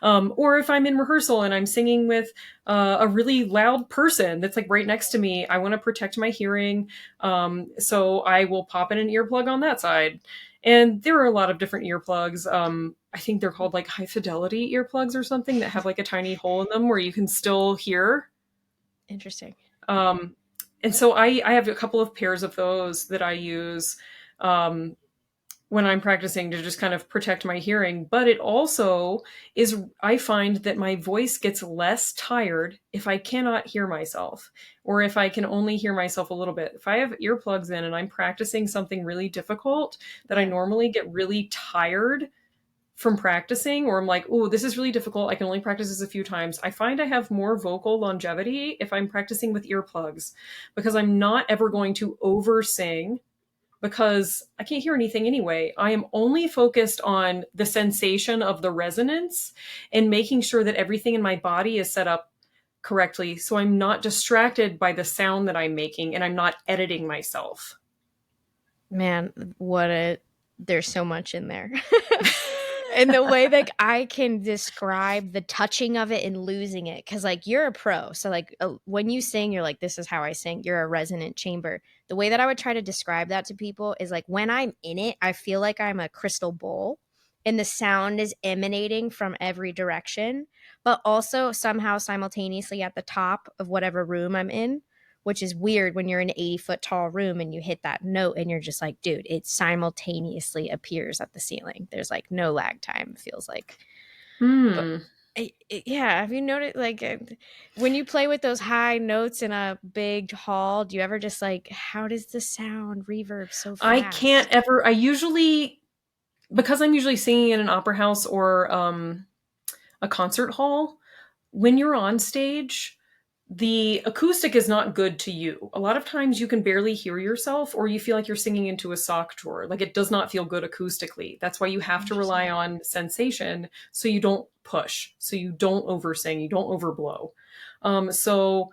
Or if I'm in rehearsal and I'm singing with a really loud person that's like right next to me, I want to protect my hearing. So I will pop in an earplug on that side. And there are a lot of different earplugs. I think they're called like high fidelity earplugs or something that have like a tiny hole in them where you can still hear. Interesting. Um, and so I have a couple of pairs of those that I use. Um, when I'm practicing to just kind of protect my hearing. But it also is, I find that my voice gets less tired if I cannot hear myself, or if I can only hear myself a little bit. If I have earplugs in and I'm practicing something really difficult that I Yeah. normally get really tired from practicing, or I'm like, oh, this is really difficult, I can only practice this a few times. I find I have more vocal longevity if I'm practicing with earplugs, because I'm not ever going to over sing, because I can't hear anything anyway. I am only focused on the sensation of the resonance and making sure that everything in my body is set up correctly, so I'm not distracted by the sound that I'm making and I'm not editing myself. Man, there's so much in there. And the way that I can describe the touching of it and losing it, because like you're a pro, so like when you sing, you're like, this is how I sing. You're a resonant chamber. The way that I would try to describe that to people is like when I'm in it, I feel like I'm a crystal bowl, and the sound is emanating from every direction, but also somehow simultaneously at the top of whatever room I'm in, which is weird when you're in an 80-foot tall room and you hit that note and you're just like, dude, it simultaneously appears at the ceiling. There's like no lag time, it feels like. But Hmm. yeah, have you noticed like when you play with those high notes in a big hall, do you ever just like, how does the sound reverb so I can't fast? ever, I usually, because I'm usually singing in an opera house or a concert hall, when you're on stage, the acoustic is not good to you. A lot of times you can barely hear yourself, or you feel like you're singing into a sock drawer. Like it does not feel good acoustically. That's why you have to rely Interesting. on sensation, so you don't push, so you don't oversing, you don't overblow. So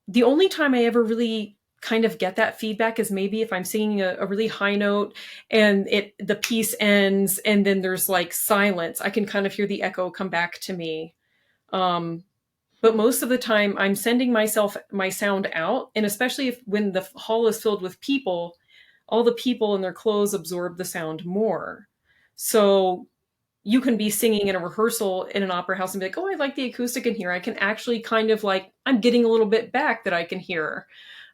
the only time I ever really kind of get that feedback is maybe if I'm singing a really high note and the piece ends and then there's like silence. I can kind of hear the echo come back to me. Um, but most of the time I'm sending my sound out, and especially if when the hall is filled with people, all the people in their clothes absorb the sound more. So you can be singing in a rehearsal in an opera house and be like, oh, I like the acoustic in here. I can actually kind of like, I'm getting a little bit back that I can hear.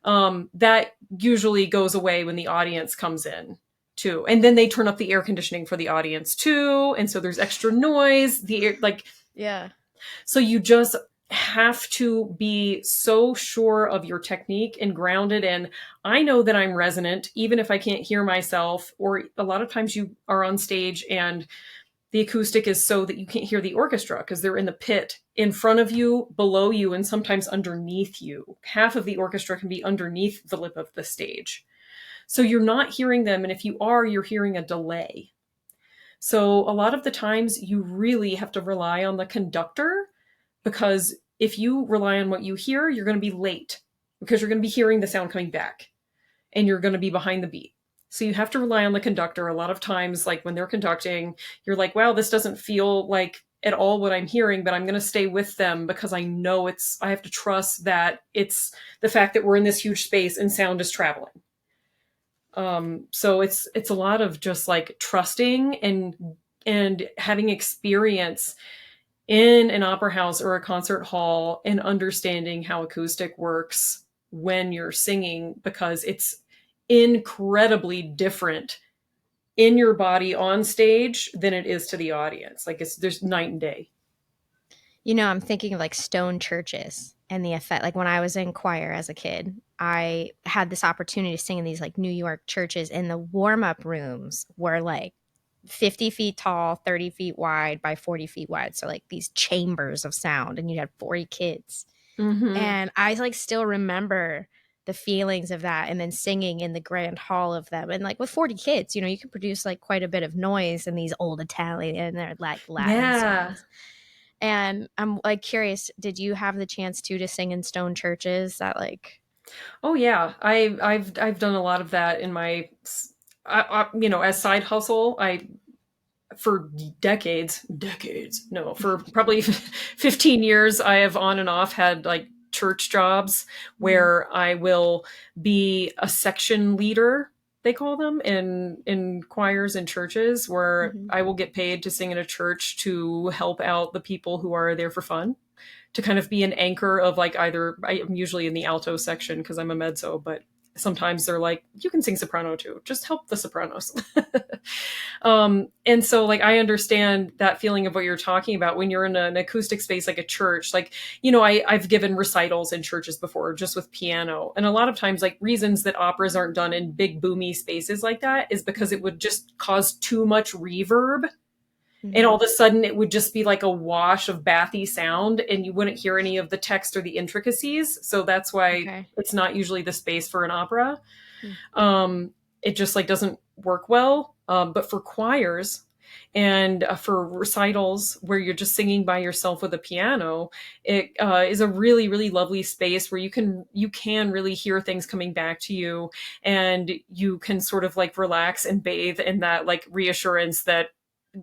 That usually goes away when the audience comes in too. And then they turn up the air conditioning for the audience too. And so there's extra noise. The air, like, Yeah. so you just have to be so sure of your technique and grounded in, I know that I'm resonant, even if I can't hear myself. Or a lot of times you are on stage and the acoustic is so that you can't hear the orchestra because they're in the pit in front of you, below you, and sometimes underneath you. Half of the orchestra can be underneath the lip of the stage. So you're not hearing them. And if you are, you're hearing a delay. So a lot of the times you really have to rely on the conductor, because if you rely on what you hear, you're going to be late because you're going to be hearing the sound coming back and you're going to be behind the beat. So you have to rely on the conductor. A lot of times, like when they're conducting, you're like, wow, this doesn't feel like at all what I'm hearing, but I'm going to stay with them because I know I have to trust that it's the fact that we're in this huge space and sound is traveling. So it's a lot of just like trusting and having experience in an opera house or a concert hall and understanding how acoustic works when you're singing, because it's incredibly different in your body on stage than it is to the audience. Like there's night and day. I'm thinking of like stone churches and the effect. Like when I was in choir as a kid, I had this opportunity to sing in these like New York churches, and the warm up rooms were like 50 feet tall, 30 feet wide by 40 feet wide. So like these chambers of sound, and you had 40 kids. Mm-hmm. And I like still remember the feelings of that, and then singing in the grand hall of them. And like with 40 kids, you can produce like quite a bit of noise in these old Italian and they're like Latin Yeah. songs. And I'm like curious, did you have the chance to sing in stone churches that like Oh yeah. I've done a lot of that in my, as side hustle. I for decades, no, for probably 15 years, I have on and off had like church jobs Mhm. where I will be a section leader, they call them, in choirs and churches, where Mhm. I will get paid to sing in a church to help out the people who are there for fun, to kind of be an anchor of like, either I'm usually in the alto section because I'm a mezzo, but sometimes they're like, you can sing soprano too, just help the sopranos. And so like I understand that feeling of what you're talking about when you're in an acoustic space like a church. Like, I've given recitals in churches before just with piano, and a lot of times like reasons that operas aren't done in big boomy spaces like that is because it would just cause too much reverb, and all Mm-hmm. of a sudden it would just be like a wash of bathy sound and you wouldn't hear any of the text or the intricacies. So that's why Okay. it's not usually the space for an opera. Mm. um, it just like doesn't work well. But for choirs and for recitals where you're just singing by yourself with a piano, it is a really really lovely space where you can really hear things coming back to you, and you can sort of like relax and bathe in that like reassurance that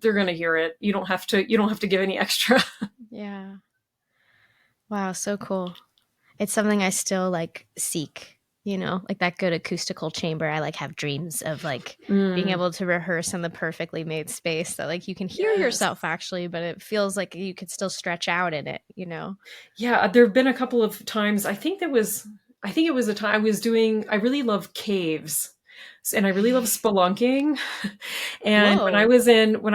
they're going to hear it. You don't have to give any extra. Yeah. Wow, so cool. It's something I still like seek, like that good acoustical chamber. I like have dreams of like being Mm, able to rehearse in the perfectly made space that like you can hear yes. yourself actually, but it feels like you could still stretch out in it. Yeah, there have been a couple of times. I think it was a time I really love caves. And I really love spelunking. And Whoa. when I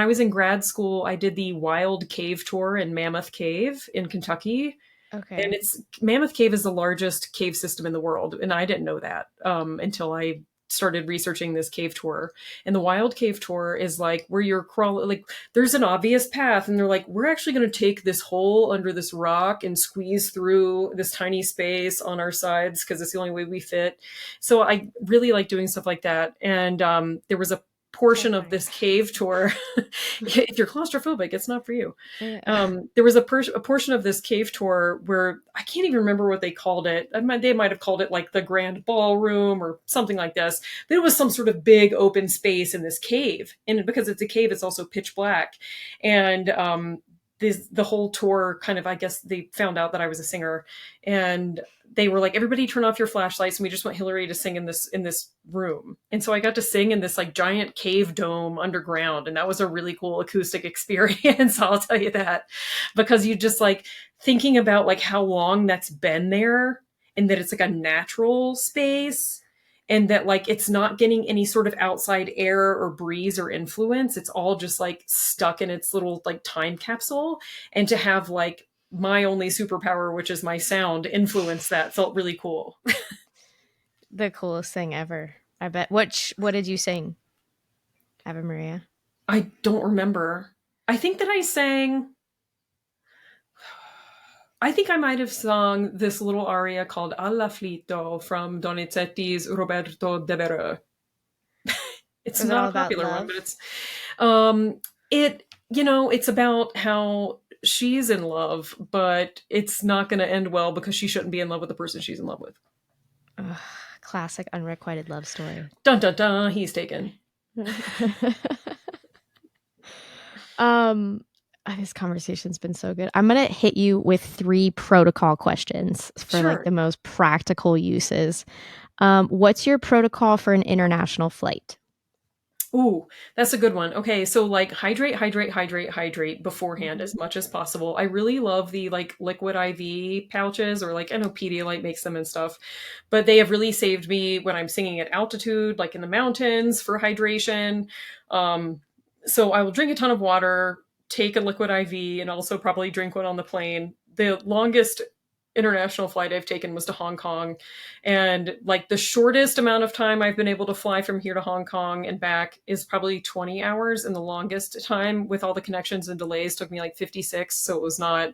was in grad school, I did the Wild Cave tour in Mammoth Cave in Kentucky. And Okay. it's Mammoth Cave is the largest cave system in the world, and I didn't know that until I started researching this cave tour. And the Wild Cave tour is like where you're crawling, like there's an obvious path, and they're like, we're actually going to take this hole under this rock and squeeze through this tiny space on our sides because it's the only way we fit. So I really like doing stuff like that. And there was a portion of Terrifying. this cave tour. If you're claustrophobic, it's not for you. Yeah. There was a portion of this cave tour where I can't even remember what they called it. They might have called it like the Grand Ballroom or something like this. But it was some sort of big open space in this cave, and because it's a cave, it's also pitch black. And the whole tour kind of, I guess they found out that I was a singer, and they were like, everybody turn off your flashlights, and we just want Hilary to sing in this room. And so I got to sing in this like giant cave dome underground, and that was a really cool acoustic experience. I'll tell you that, because you just like thinking about like how long that's been there, and that it's like a natural space, and that like it's not getting any sort of outside air or breeze or influence. It's all just like stuck in its little like time capsule. And to have like my only superpower, which is my sound, influence that felt really cool. The coolest thing ever. I bet. What did you sing? Ave Maria. I don't remember. I think that I think I might have sung this little aria called All'afflitto from Donizetti's Roberto de Vereux. It's Was it not all a about popular one, but love? it's about how she's in love, but it's not going to end well because she shouldn't be in love with the person she's in love with. Ugh, classic unrequited love story. Dun dun dun, he's taken. um this conversation's been so good. I'm gonna hit you with 3 protocol questions for like Sure. the most practical uses. What's your protocol for an international flight? Ooh, that's a good one. Okay, so like hydrate, hydrate, hydrate, hydrate beforehand Mhm. as much as possible. I really love the like liquid IV pouches, or like I know Pedialyte makes them and stuff, but they have really saved me when I'm singing at altitude, like in the mountains for hydration. Um, so I will drink a ton of water, take a liquid IV, and also probably drink one on the plane. The longest international flight I've taken was to Hong Kong. And like the shortest amount of time I've been able to fly from here to Hong Kong and back is probably 20 hours. And the longest time with all the connections and delays took me like 56. So it was not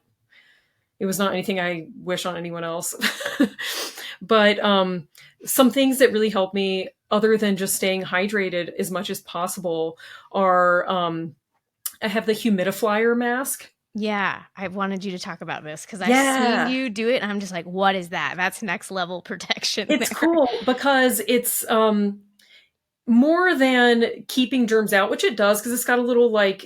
anything I wish on anyone else. But some things that really help me, other than just staying hydrated as much as possible, are I have the humidifier mask. Yeah, I wanted you to talk about this because I've seen Yeah. you do it, and I'm just like, "What is that?" That's next level protection It's there. cool because it's more than keeping germs out, which it does because it's got a little like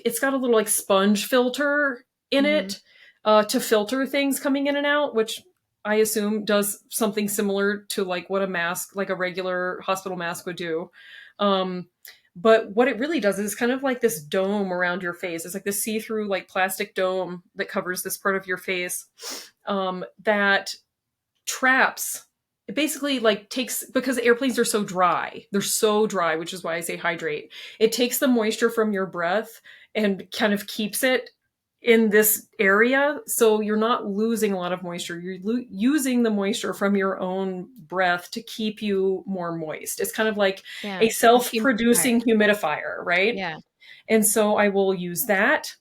sponge filter in Mhm. it to filter things coming in and out, which I assume does something similar to like what a mask, like a regular hospital mask would do. Um, but what it really does is kind of like this dome around your face. It's like this see-through like plastic dome that covers this part of your face that traps it basically like takes, because airplanes are so dry, they're so dry, which is why I say hydrate. It takes the moisture from your breath and kind of keeps it in this area, so you're not losing a lot of moisture. You're using the moisture from your own breath to keep you more moist. It's kind of like Yeah. a A humidifier. self-producing humidifier, right? Yeah. And so I will use that.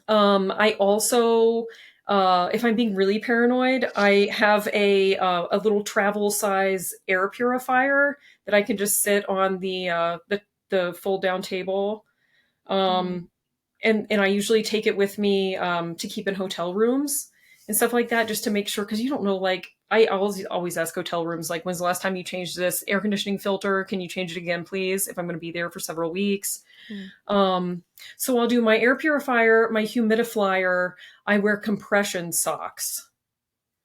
I also, if I'm being really paranoid, I have a little travel size air purifier that I can just sit on the fold down table. Hmm. Um, and I usually take it with me to keep in hotel rooms and stuff like that, just to make sure, because you don't know, like I always ask hotel rooms, like, when's the last time you changed this air conditioning filter? Can you change it again, please? If I'm going to be there for several weeks. Hmm. Um, so I'll do my air purifier, my humidifier. I wear compression socks,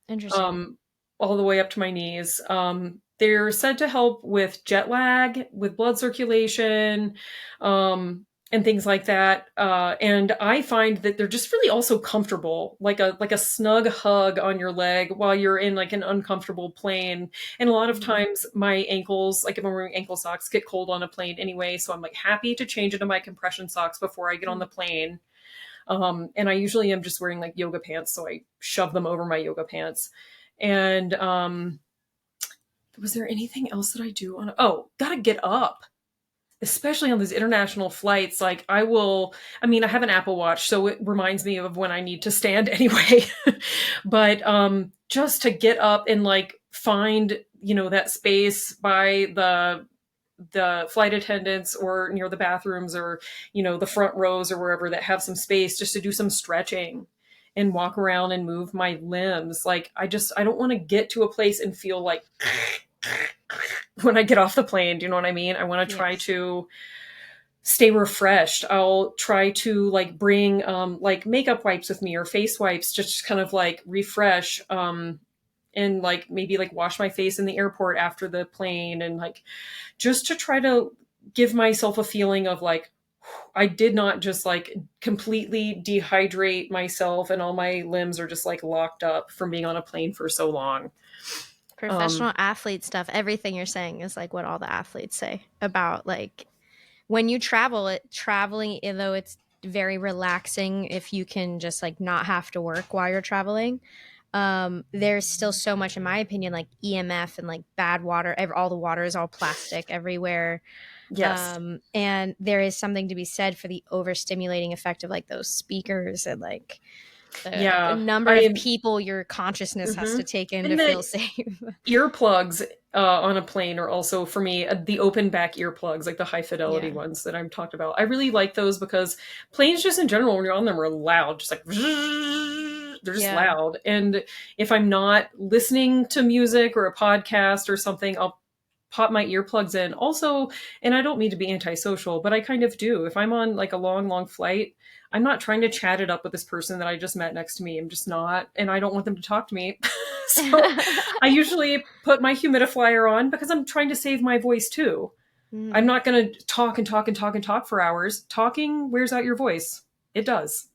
Interesting. um, all the way up to my knees. They're said to help with jet lag, with blood circulation, and things like that. And I find that they're just really also comfortable, like a snug hug on your leg while you're in like an uncomfortable plane. And a lot of Hmm. times my ankles, like if I'm wearing ankle socks, get cold on a plane anyway. So I'm like happy to change into my compression socks before I get on the plane. And I usually am just wearing like yoga pants, so I shove them over my yoga pants. And was there anything else that I do on? Oh, gotta get up, especially on these international flights. Like I mean, I have an Apple Watch, so it reminds me of when I need to stand anyway. But just to get up and like find, that space by the flight attendants or near the bathrooms, or the front rows or wherever that have some space, just to do some stretching and walk around and move my limbs. Like I don't want to get to a place and feel like when I get off the plane. Do you know what I mean? I want to try Yes. to stay refreshed. I'll try to like bring like makeup wipes with me, or face wipes, just kind of like refresh, and like maybe like wash my face in the airport after the plane, and like just to try to give myself a feeling of like I did not just like completely dehydrate myself and all my limbs are just like locked up from being on a plane for so long. Professional Um, athlete stuff. Everything you're saying is like what all the athletes say about like when you traveling, though it's very relaxing if you can just like not have to work while you're traveling. There's still so much, in my opinion, like EMF and like bad water. All the water is all plastic everywhere. yes. And there is something to be said for the overstimulating effect of like those speakers and like the Yeah. number of I people your consciousness has to mhm. take in to And feel the safe. earplugs on a plane are also for me the open back earplugs, like the high fidelity Yeah. ones that I'm talked about. I really like those because planes just in general, when you're on them, are loud, just like they're just Yeah. loud. And if I'm not listening to music or a podcast or something, I'll pop my earplugs in. Also, and I don't mean to be antisocial, but I kind of do. If I'm on like a long, long flight, I'm not trying to chat it up with this person that I just met next to me. I'm just not, and I don't want them to talk to me. So I usually put my humidifier on because I'm trying to save my voice too. I'm Mm. not going to talk and talk and talk and talk for hours. Talking wears out your voice. It does.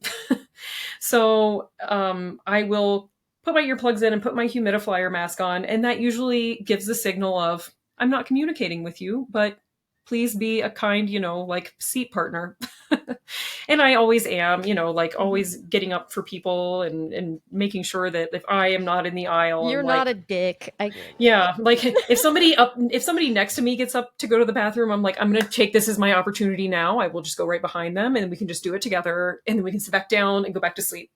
So I will put my earplugs in and put my humidifier mask on, and that usually gives the signal of I'm not communicating with you, but please be a kind, like seat partner. And I always am, like always getting up for people and making sure that if I am not in the aisle, I'm You're not like, a dick. yeah, like if somebody next to me gets up to go to the bathroom, I'm like, I'm gonna take this as my opportunity now. I will just go right behind them and we can just do it together, and then we can sit back down and go back to sleep.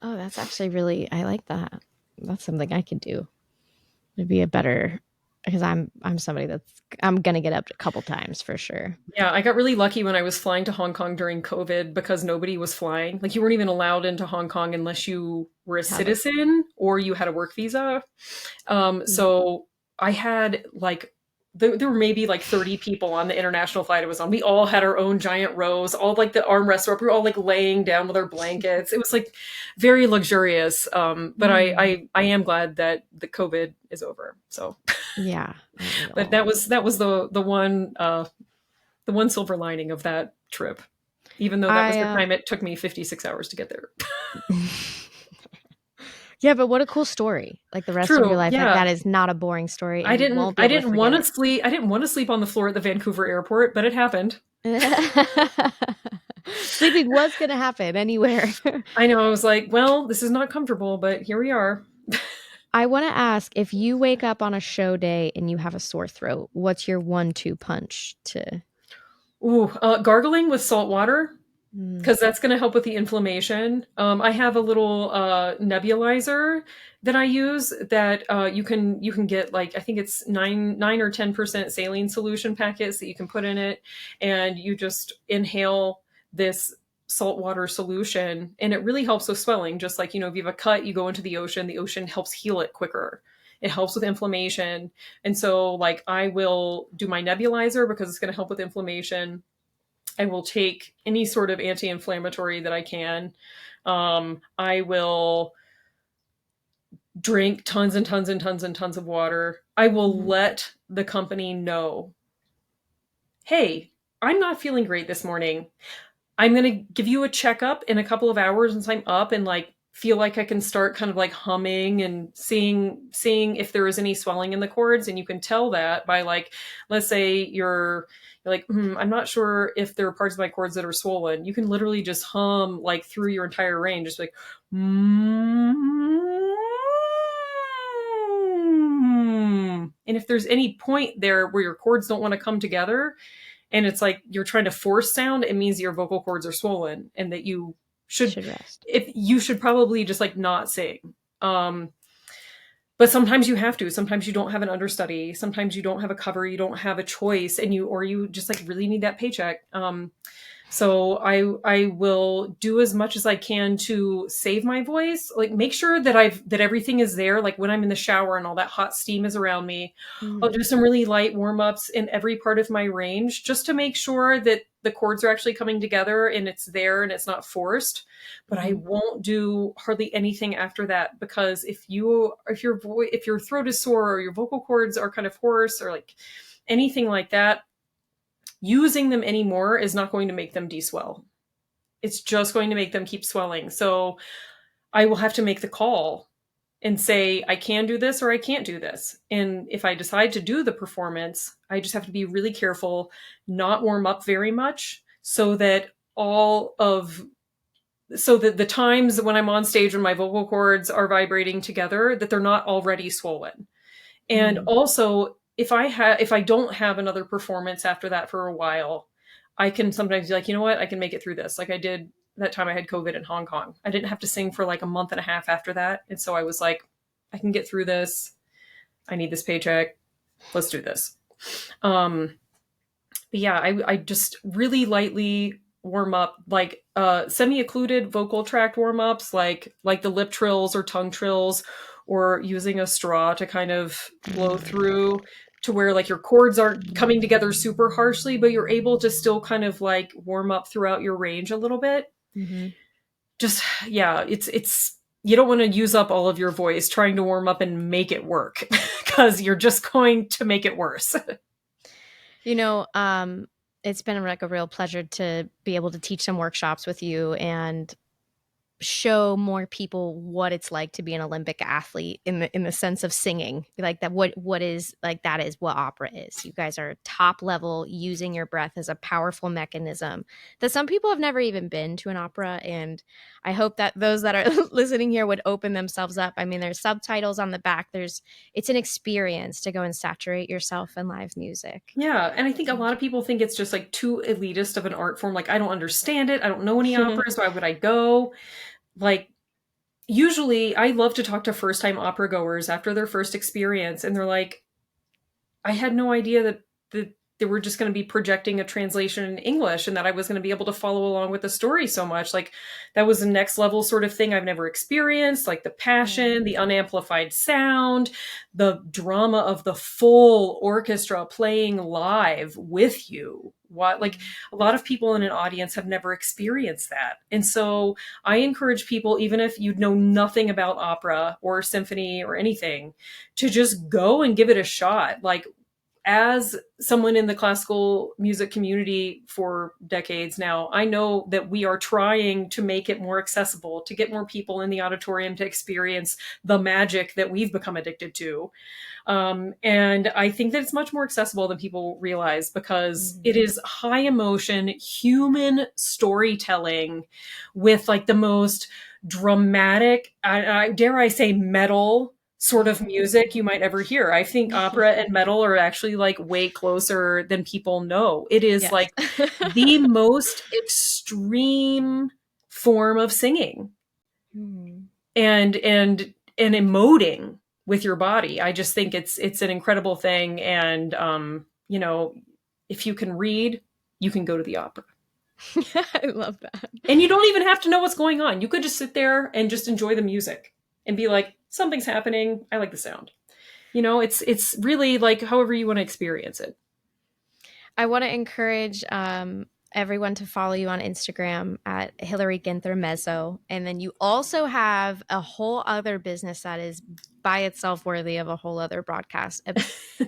Oh, that's actually really I like that. That's something I could do. It'd be a better because I'm somebody that's I'm gonna get up a couple times for sure. Yeah, I got really lucky when I was flying to Hong Kong during COVID because nobody was flying. Like you weren't even allowed into Hong Kong unless you were a Have a citizen or you had a work visa. mm, So I had like there were maybe like 30 people on the international flight I was on. We all had our own giant rows, all like the armrests were up. We were all like laying down with our blankets. It was like very luxurious. But mm, I am glad that the COVID is over. So, yeah, aren't we but all? that was the one silver lining of that trip, even though that was I the time it took me 56 hours to get there. Yeah, but what a cool story. Like the rest of your True. life, like Yeah. that is not a boring story and you won't be I able to didn't forget want to it. sleep. I didn't want to sleep on the floor at the Vancouver airport, but it happened. Sleeping was gonna happen anywhere. I know. I was like, well, this is not comfortable, but here we are. I want to ask if you wake up on a show day and you have a sore throat, what's your 1-2 punch to? Ooh, gargling with salt water Mm, because that's going to help with the inflammation. I have a little nebulizer that I use that you can get like I think it's 9 or 10% saline solution packets that you can put in it, and you just inhale this saltwater solution, and it really helps with swelling. Just like if you have a cut, you go into the ocean helps heal it quicker. It helps with inflammation, and so like I will do my nebulizer because it's going to help with inflammation. I will take any sort of anti-inflammatory that I can. I will drink tons and tons and tons and tons of water. I will mhm, let the company know, hey, I'm not feeling great this morning. I'm going to give you a checkup in a couple of hours once I'm up and like feel like I can start kind of like humming and seeing if there is any swelling in the cords. And you can tell that by like, let's say you're like, I'm not sure if there are parts of my cords that are swollen. You can literally just hum like through your entire range, just like, and if there's any point there where your cords don't want to come together, and it's like you're trying to force sound, it means your vocal cords are swollen and that you should should rest. if you should probably just like not sing. But sometimes you have to. Sometimes you don't have an understudy. Sometimes you don't have a cover. You don't have a choice, and you just like really need that paycheck. So I will do as much as I can to save my voice. Like make sure that everything is there. Like when I'm in the shower and all that hot steam is around me, I'll Mhm, do some really light warm ups in every part of my range just to make sure that the chords are actually coming together and it's there and it's not forced. But I mhm. won't do hardly anything after that because if your throat is sore or your vocal cords are kind of hoarse or like anything like that, using them anymore is not going to make them deswell. It's just going to make them keep swelling. So I will have to make the call and say, I can do this or I can't do this. And if I decide to do the performance, I just have to be really careful, not warm up very much all of so that the times when I'm on stage when my vocal cords are vibrating together, that they're not already swollen. And Mm. also, if I don't have another performance after that for a while, I can sometimes be like, you know what, I can make it through this. Like I did that time I had COVID in Hong Kong. I didn't have to sing for like a month and a half after that. And so I was like, I can get through this. I need this paycheck. Let's do this. Um, but yeah, I just really lightly warm up, like semi-occluded vocal tract warm-ups, like the lip trills or tongue trills, or using a straw to kind of blow through to where like your chords aren't coming together super harshly, but you're able to still kind of like warm up throughout your range a little bit. Mhm. Just yeah, it's you don't want to use up all of your voice trying to warm up and make it work because you're just going to make it worse. You know, it's been like a real pleasure to be able to teach some workshops with you and show more people what it's like to be an Olympic athlete in the sense of singing. Like that what is like that is what opera is. You guys are top level using your breath as a powerful mechanism that some people have never even been to an opera, and I hope that those that are listening here would open themselves up. I mean, there's subtitles on the back. It's an experience to go and saturate yourself in live music. Yeah, and I think a lot of people think it's just like too elitist of an art form. Like, I don't understand it. I don't know any operas. Why would I go? Like, usually I love to talk to first time opera goers after their first experience, and they're like, I had no idea that they were just going to be projecting a translation in English and that I was going to be able to follow along with the story so much. Like that was a next level sort of thing I've never experienced, like the Mm. passion, the unamplified sound, the drama of the full orchestra playing live with you. What like a lot of people in an audience have never experienced that. And so I encourage people, even if you know nothing about opera or symphony or anything, to just go and give it a shot. Like as someone in the classical music community for decades now, I know that we are trying to make it more accessible, to get more people in the auditorium to experience the magic that we've become addicted to. And I think that it's much more accessible than people realize, because it is high emotion, human storytelling with like the most dramatic, I dare I say, metal sort of music you might ever hear. I think opera and metal are actually like way closer than people know. It is Yes. like the most extreme form of singing Hmm. and emoting with your body. I just think it's an incredible thing. And you know, if you can read, you can go to the opera. I love that. And you don't even have to know what's going on. You could just sit there and just enjoy the music and be like, something's happening. I like the sound. You know, it's really like however you want to experience it. I want to encourage everyone to follow you on Instagram at Hilary Ginther Mezzo. And then you also have a whole other business that is by itself worthy of a whole other broadcast.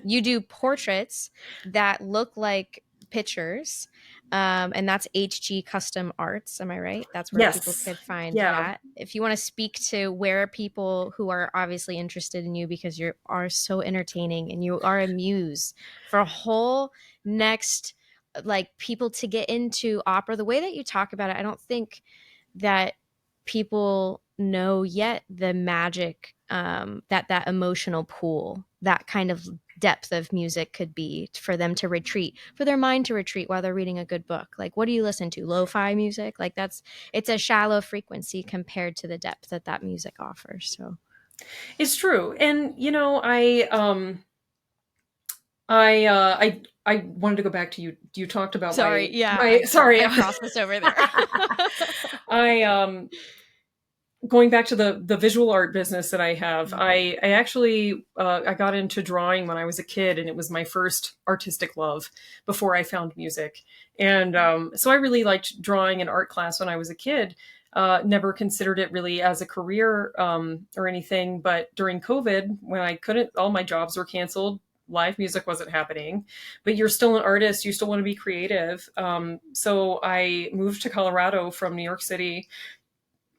You do portraits that look like pictures. And that's HG Custom Arts. Am I right? That's where people Yes. could find Yeah. that. If you want to speak to where people who are obviously interested in you, because you are so entertaining and you are a muse for a whole next, like, people to get into opera the way that you talk about it. I don't think that people know yet the magic, that emotional pool, that kind of depth of music could be for them to retreat, for their mind to retreat while they're reading a good book. Like, what do you listen to? Lo-fi music? Like, it's a shallow frequency compared to the depth that music offers. So It's true. And you know, I wanted to go back to you. You talked about sorry, yeah, my sorry. I processed over there. I going back to the visual art business that I have. I actually I got into drawing when I was a kid, and it was my first artistic love before I found music. And so I really liked drawing in art class when I was a kid. Never considered it really as a career or anything. But during COVID, when I couldn't, all my jobs were canceled. Live music wasn't happening, but you're still an artist. You still want to be creative. So I moved to Colorado from New York City,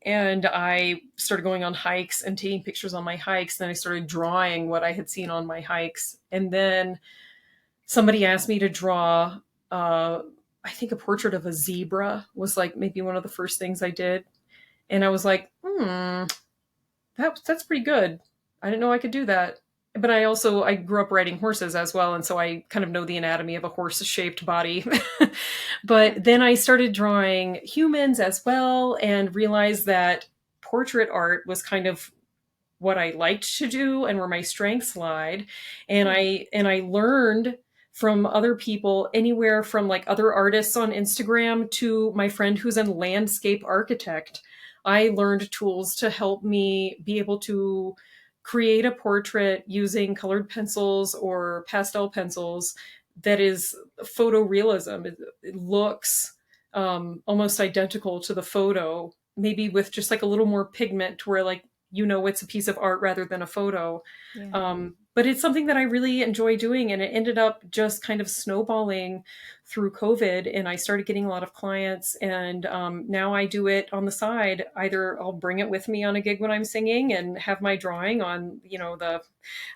and I started going on hikes and taking pictures on my hikes. Then I started drawing what I had seen on my hikes. And then somebody asked me to draw, I think a portrait of a zebra was like maybe one of the first things I did. And I was like, that's pretty good. I didn't know I could do that. But I grew up riding horses as well, and so I kind of know the anatomy of a horse-shaped body. But then I started drawing humans as well, and realized that portrait art was kind of what I liked to do and where my strengths lied. And I learned from other people, anywhere from like other artists on Instagram to my friend who's a landscape architect. I learned tools to help me be able to create a portrait using colored pencils or pastel pencils that is photorealism. It looks almost identical to the photo, maybe with just like a little more pigment to where like, you know, it's a piece of art rather than a photo. Yeah. But it's something that I really enjoy doing, and it ended up just kind of snowballing through COVID, and I started getting a lot of clients, and now I do it on the side. Either I'll bring it with me on a gig when I'm singing and have my drawing on, you know,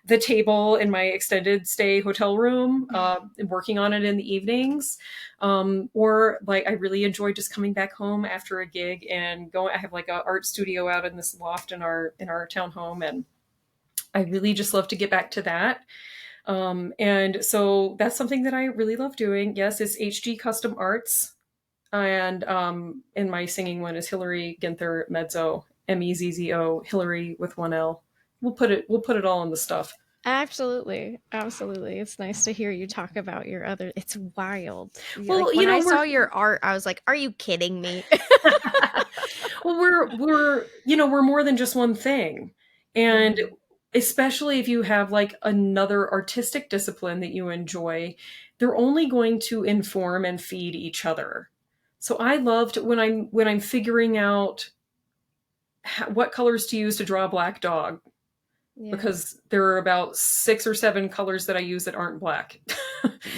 the table in my extended stay hotel room, working on it in the evenings. Or like I really enjoy just coming back home after a gig and going. I have like an art studio out in this loft in our townhome, and I really just love to get back to that. And so that's something that I really love doing. Yes, it's HG Custom Arts. And my singing one is Hilary Ginther Mezzo, Mezzo, Hilary with one L. We'll put it all in the stuff. Absolutely. Absolutely. It's nice to hear you talk about your other, it's wild. Like, Well, you when know, I saw your art, I was like, are you kidding me? well, we're more than just one thing. And especially if you have like another artistic discipline that you enjoy, they're only going to inform and feed each other. So I loved when I'm figuring out what colors to use to draw a black dog. Yeah. because there are about 6 or 7 colors that I use that aren't black.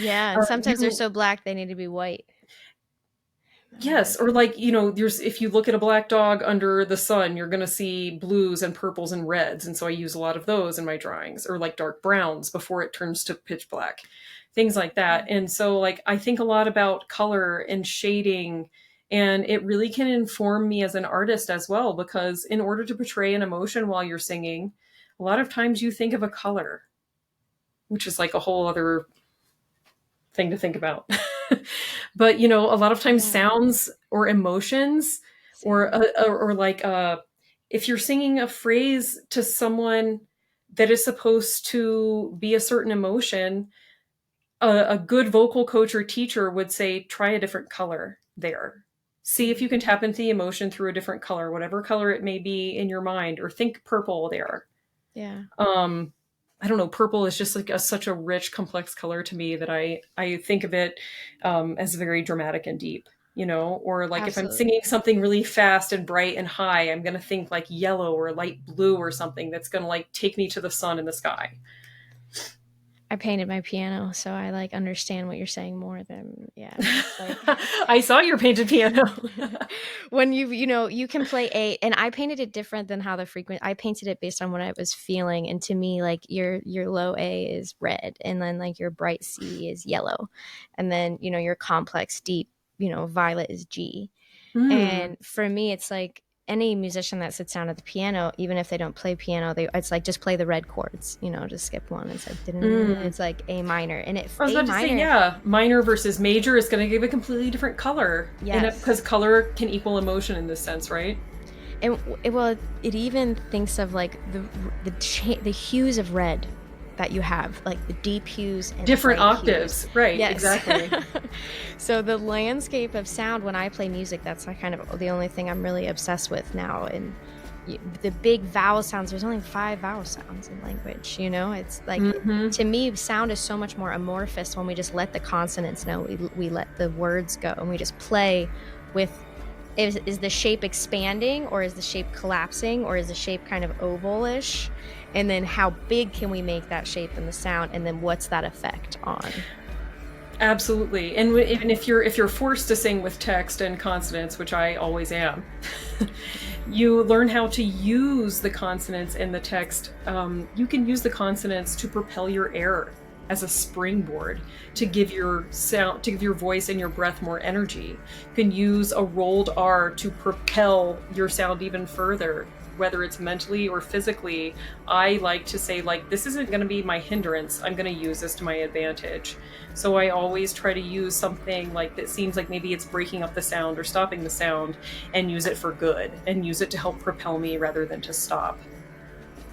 Yeah, and sometimes they're You so black they need to be white. Yes, or like, there's if you look at a black dog under the sun, you're going to see blues and purples and reds, and so I use a lot of those in my drawings, or like dark browns before it turns to pitch black. Things like that. And so like I think a lot about color and shading, and it really can inform me as an artist as well, because in order to portray an emotion while you're singing, a lot of times you think of a color, which is like a whole other thing to think about. But a lot of times Yeah, sounds or emotions, or same. if you're singing a phrase to someone that is supposed to be a certain emotion, a good vocal coach or teacher would say, try a different color there. See if you can tap into the emotion through a different color, whatever color it may be in your mind, or think purple there. Yeah, um I don't know, purple is just like such a rich, complex color to me that I think of it as very dramatic and deep, or like if I'm absolutely. singing something really fast and bright and high, I'm going to think like yellow or light blue or something that's going to like take me to the sun in the sky. I painted my piano, so I like understand what you're saying more than yeah. It's like I saw your painted piano. when you can play A, and I painted it different than how the frequent I painted it based on what I was feeling, and to me like your low A is red, and then like your bright C is yellow, and then your complex deep violet is G. Mm, And for me, it's like any musician that sits down at the piano, even if they don't play piano, it's like just play the red chords, just skip one. It's like mm. it's like A minor, and I was A about to say, minor, yeah, minor versus major is going to give a completely different color, and yes. because color can equal emotion in this sense, right? And it even thinks of like the hues of red that you have, like the deep hues and the Different bright hues. octaves, right? Yes. Exactly. So the landscape of sound when I play music, that's like kind of the only thing I'm really obsessed with now. And the big vowel sounds, there's only 5 vowel sounds in language, it's like, Hmm. to me, sound is so much more amorphous when we just let the consonants know, we let the words go, and we just play with, is the shape expanding, or is the shape collapsing, or is the shape kind of ovalish, and then how big can we make that shape in the sound, and then what's that effect on. Absolutely. And even if you're forced to sing with text and consonants, which I always am, you learn how to use the consonants in the text. You can use the consonants to propel your air as a springboard, to give your sound, to give your voice and your breath more energy. You can use a rolled R to propel your sound even further, whether it's mentally or physically. I like to say, like, this isn't going to be my hindrance. I'm going to use this to my advantage. So I always try to use something like that seems like maybe it's breaking up the sound or stopping the sound, and use it for good, and use it to help propel me rather than to stop.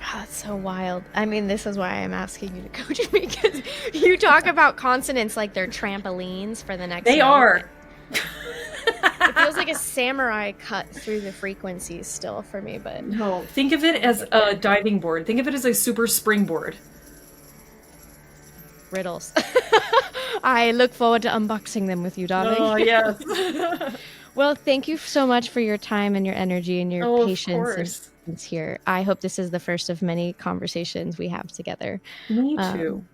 Oh, that's so wild. I mean, this is why I'm asking you to coach me, because you talk about consonants like they're trampolines for the next They note. are. It feels like a samurai cut through the frequencies still for me, but No, think of it we'll as get a there. diving board. Think of it as a super springboard. Riddles. I look forward to unboxing them with you, darling. Oh, yes. Well, thank you so much for your time and your energy and your Oh, of patience and course. patience here. I hope this is the first of many conversations we have together. Me Um, too.